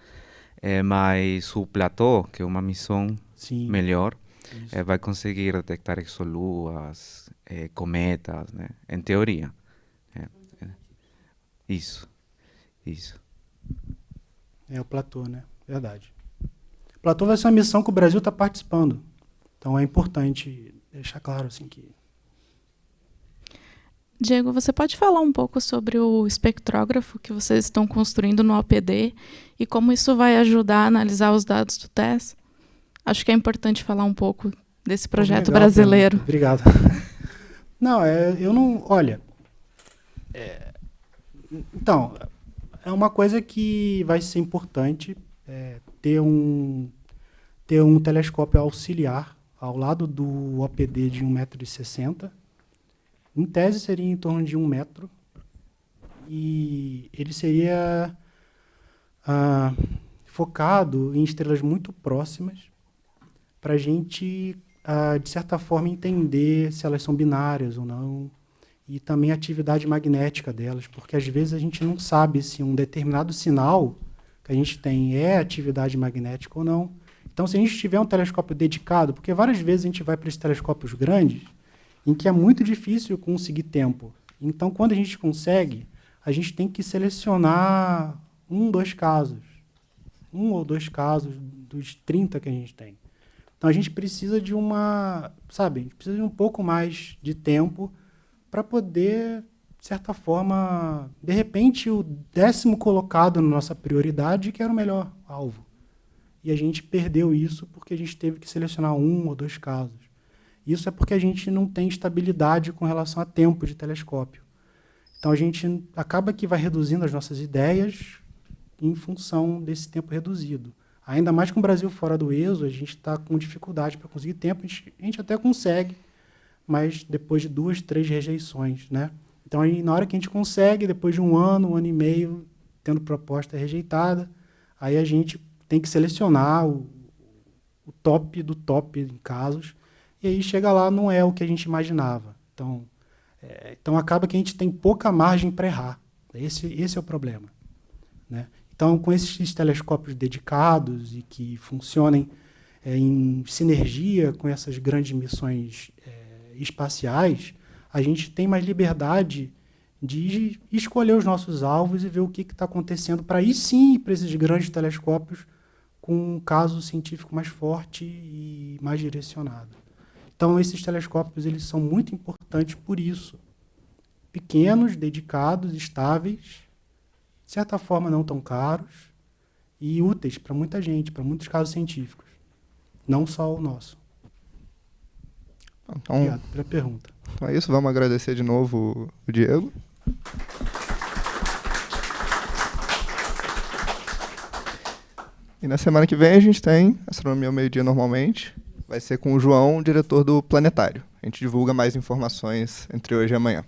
Speaker 9: mas o Platô, que é uma missão melhor, vai conseguir detectar exoluas, cometas, né? Em teoria. Isso.
Speaker 1: É o Platô, né? Verdade. O Platô vai ser uma missão que o Brasil está participando. Então é importante deixar claro assim que...
Speaker 10: Diego, você pode falar um pouco sobre o espectrógrafo que vocês estão construindo no OPD e como isso vai ajudar a analisar os dados do TESS? Acho que é importante falar um pouco desse projeto
Speaker 1: legal,
Speaker 10: brasileiro.
Speaker 1: Obrigado. Não, eu não... Olha... Então, é uma coisa que vai ser importante ter um telescópio auxiliar ao lado do OPD de 1,60 m. Em tese, seria em torno de 1 metro. E ele seria focado em estrelas muito próximas para a gente, de certa forma, entender se elas são binárias ou não, e também a atividade magnética delas, porque às vezes a gente não sabe se um determinado sinal que a gente tem é atividade magnética ou não. Então, se a gente tiver um telescópio dedicado, porque várias vezes a gente vai para esses telescópios grandes, em que é muito difícil conseguir tempo. Então, quando a gente consegue, a gente tem que selecionar um ou dois casos dos 30 que a gente tem. Então, a gente precisa de a gente precisa de um pouco mais de tempo para poder, de certa forma, de repente, o 10º colocado na nossa prioridade, que era o melhor alvo. E a gente perdeu isso porque a gente teve que selecionar 1 ou 2 casos. Isso é porque a gente não tem estabilidade com relação a tempo de telescópio. Então, a gente acaba que vai reduzindo as nossas ideias em função desse tempo reduzido. Ainda mais com o Brasil fora do ESO, a gente está com dificuldade para conseguir tempo. A gente até consegue, mas depois de 2, 3 rejeições, né? Então, aí, na hora que a gente consegue, depois de 1 ano e meio, tendo proposta rejeitada, aí a gente tem que selecionar o top do top em casos, e aí chega lá, não é o que a gente imaginava. Então acaba que a gente tem pouca margem para errar. Esse é o problema, né? Então, com esses telescópios dedicados e que funcionem em sinergia com essas grandes missões espaciais, a gente tem mais liberdade de escolher os nossos alvos e ver o que está acontecendo, para aí sim, para esses grandes telescópios, com um caso científico mais forte e mais direcionado. Então, esses telescópios eles são muito importantes por isso. Pequenos, dedicados, estáveis, de certa forma não tão caros e úteis para muita gente, para muitos casos científicos. Não só o nosso.
Speaker 2: Então,
Speaker 1: obrigado pela pergunta.
Speaker 2: Então é isso, vamos agradecer de novo o Diego. E na semana que vem a gente tem Astronomia ao Meio-Dia normalmente. Vai ser com o João, diretor do Planetário. A gente divulga mais informações entre hoje e amanhã.